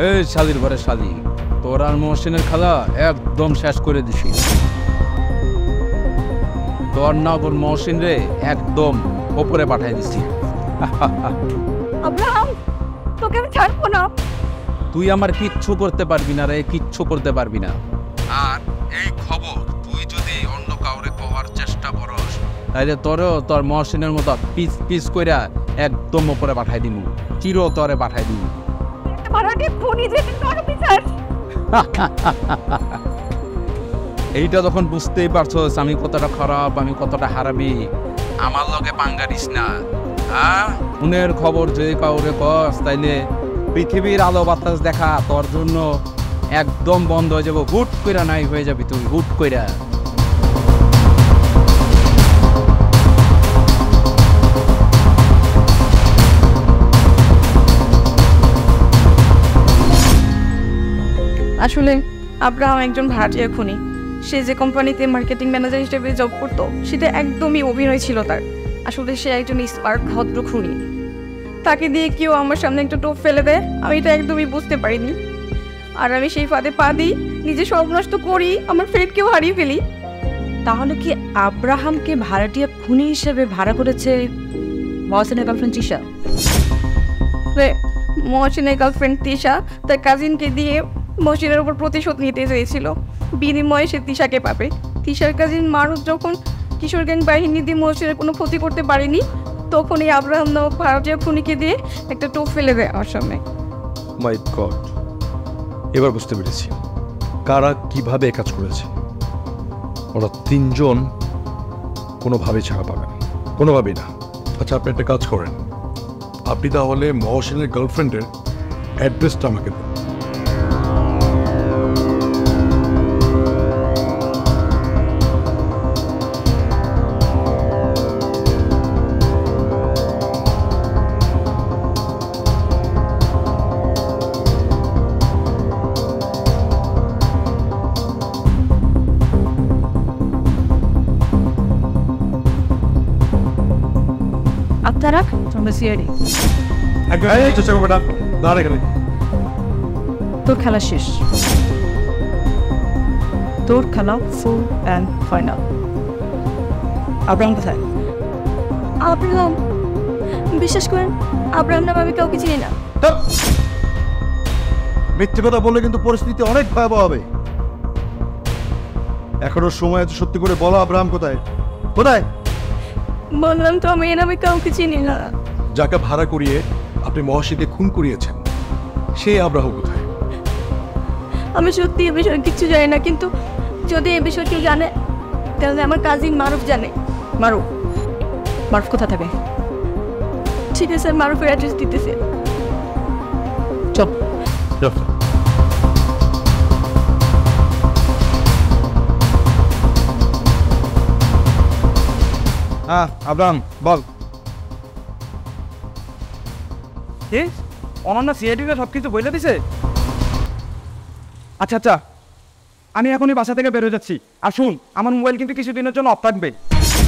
এই শালির ঘরে শালি, তোর আর মহসিনের খালা একদম শেষ করে দিছি। তোর না ওর মহসিন রে একদম ওপরে পাঠাই দিছি। আব্রাহাম, তোকে আমি ছাড়বো না। তুই আমার কিচ্ছু করতে পারবি না রে, কিচ্ছু করতে পারবি না। আর এই খবর তুই যদি অন্য কাউরে কওয়ার চেষ্টা করস, তাইলে তোরও তোর মহসিনের মতো পিস পিস কইরা একদম ওপরে পাঠাই দিমু, চিরতরে পাঠাই দিমু। মারাঠি খুনি যে তোর বিচার। এইটা যখন বুঝতেই পারছস আমি কতটা খারাপ, আমি কতটা হারামি, আমার লগে পাঙ্গা দিস না। খুনের খবর যদি কাউরে কস, তাইলে পৃথিবীর আলো বাতাস দেখা তোর জন্য একদম বন্ধ হয়ে যাবো। হুট কইরা নাই হয়ে যাবি তুই, হুট কইরা। আসলে আব্রাহাম একজন ভাড়াটিয়া খুনি। সে যে কোম্পানিতে মার্কেটিং ম্যানেজার হিসেবে জব করতো, সেটা একদমই অভিনয় ছিল তার। আসলে সে একজন স্মার্ট ভদ্র খুনি। তাকে দিয়ে কেউ আমার সামনে একটা টোপ ফেলে দেয়, আমি এটা একদমই বুঝতে পারিনি। আর আমি সেই ফাঁদে পা দিই, নিজে সর্বনষ্ট করি, আমার ফ্রেন্ডকেও হারিয়ে ফেলি। তাহলে কি আব্রাহামকে ভাড়াটিয়া খুনি হিসেবে ভাড়া করেছে মহসিনের গার্লফ্রেন্ড তিশা? মহসিনের গার্লফ্রেন্ড তিশা তার কাজিনকে দিয়ে মহসিনের উপর প্রতিশোধ নিতে চেয়েছিল। বিনিময়ে সে তিশাকে পাবে। তিশার কাজিন মারুফ যখন কিশোর গ্যাং বাহিনী দিয়ে মহসিনের কোনো ক্ষতি করতে পারেনি, তখন এই আব্রাহাম নামক ভাড়াটিয়া খুনিকে দিয়ে একটা টোপ ফেলে দেয় আমার সামনে। মাই গড, এবার বুঝতে পেরেছি কারা কিভাবে কাজ করেছে। ওরা তিনজন কোনোভাবেই ছাড়া পাবে না, কোনোভাবেই না। আচ্ছা আপনি একটা কাজ করেন, আপনি তাহলে মহসিনের গার্লফ্রেন্ডের অ্যাড্রেসটা আমাকে দেন। আপনারা তোমরা সিআইডি, চেষ্টা করবে না, দাঁড়া এখানে। তোর খেলা শেষ। তোর খেলা ফুল অ্যান্ড ফাইনাল। আব্রাহাম কোথায়? আব্রাহাম, বিশ্বাস করেন আব্রাহাম নাম আমি কাউকে চিনি না। মিথ্যে কথা বললে কিন্তু পরিস্থিতি অনেক ভয়াবহ হবে। এখনো সময় আছে, সত্যি করে বলো আব্রাহাম কোথায়? কোথায়? বললাম তো আমি এ নামে কাউকে চিনি না। যাকে ভাড়া করিয়ে আপনি মহসিনকে খুন করিয়েছেন, সেই আব্রাহাম কোথায়? আমি সত্যি এ বিষয়ে কিছু জানি না, কিন্তু যদি এ বিষয়ে কেউ জানে তাহলে আমার কাজিন মারুফ জানে। মারুফ? মারুফ কোথা থাকে? ঠিক আছে, মারুফের অ্যাড্রেস দিতেছে। চল। হ্যাঁ আব্রাহাম বল। কি অনন্যা সিআইডিকে সব কিছু বলে দিছে? আচ্ছা আচ্ছা, আমি এখনই বাসা থেকে বেরোয় যাচ্ছি। আর শুন, আমার মোবাইল কিন্তু কিছুদিনের জন্য অফ থাকবে।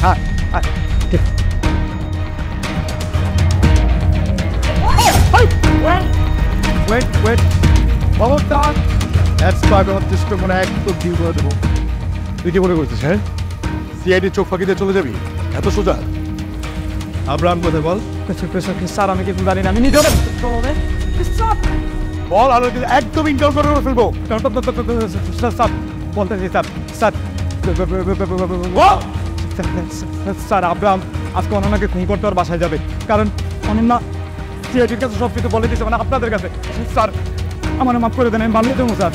হ্যাঁ ঠিক। ওয়েট ওয়েট খবরদার চেষ্টা মনে একদম ডিল করে দেবো। তুই কি মনে করছিস? হ্যাঁ, সিআইডি চোখ ফাঁকি দিয়ে চলে যাবি এত সোজা? আব্রাহাম কোথায় বল? স্যার আমি কিছু জানি না, আমি নিজে বল, আর একদম ইনকাম করে ফেলবো। স্যার বলতেছি স্যার স্যার স্যার আব্রাহাম আজকে অনন্যাকে খুন করতে ওর বাসায় যাবে, কারণ অনন্যা সিআইডির কাছে সব কিছু বলে দিচ্ছে, মানে আপনাদের কাছে। স্যার আমার মাফ করে দেন, আমি ভালো দেবো স্যার।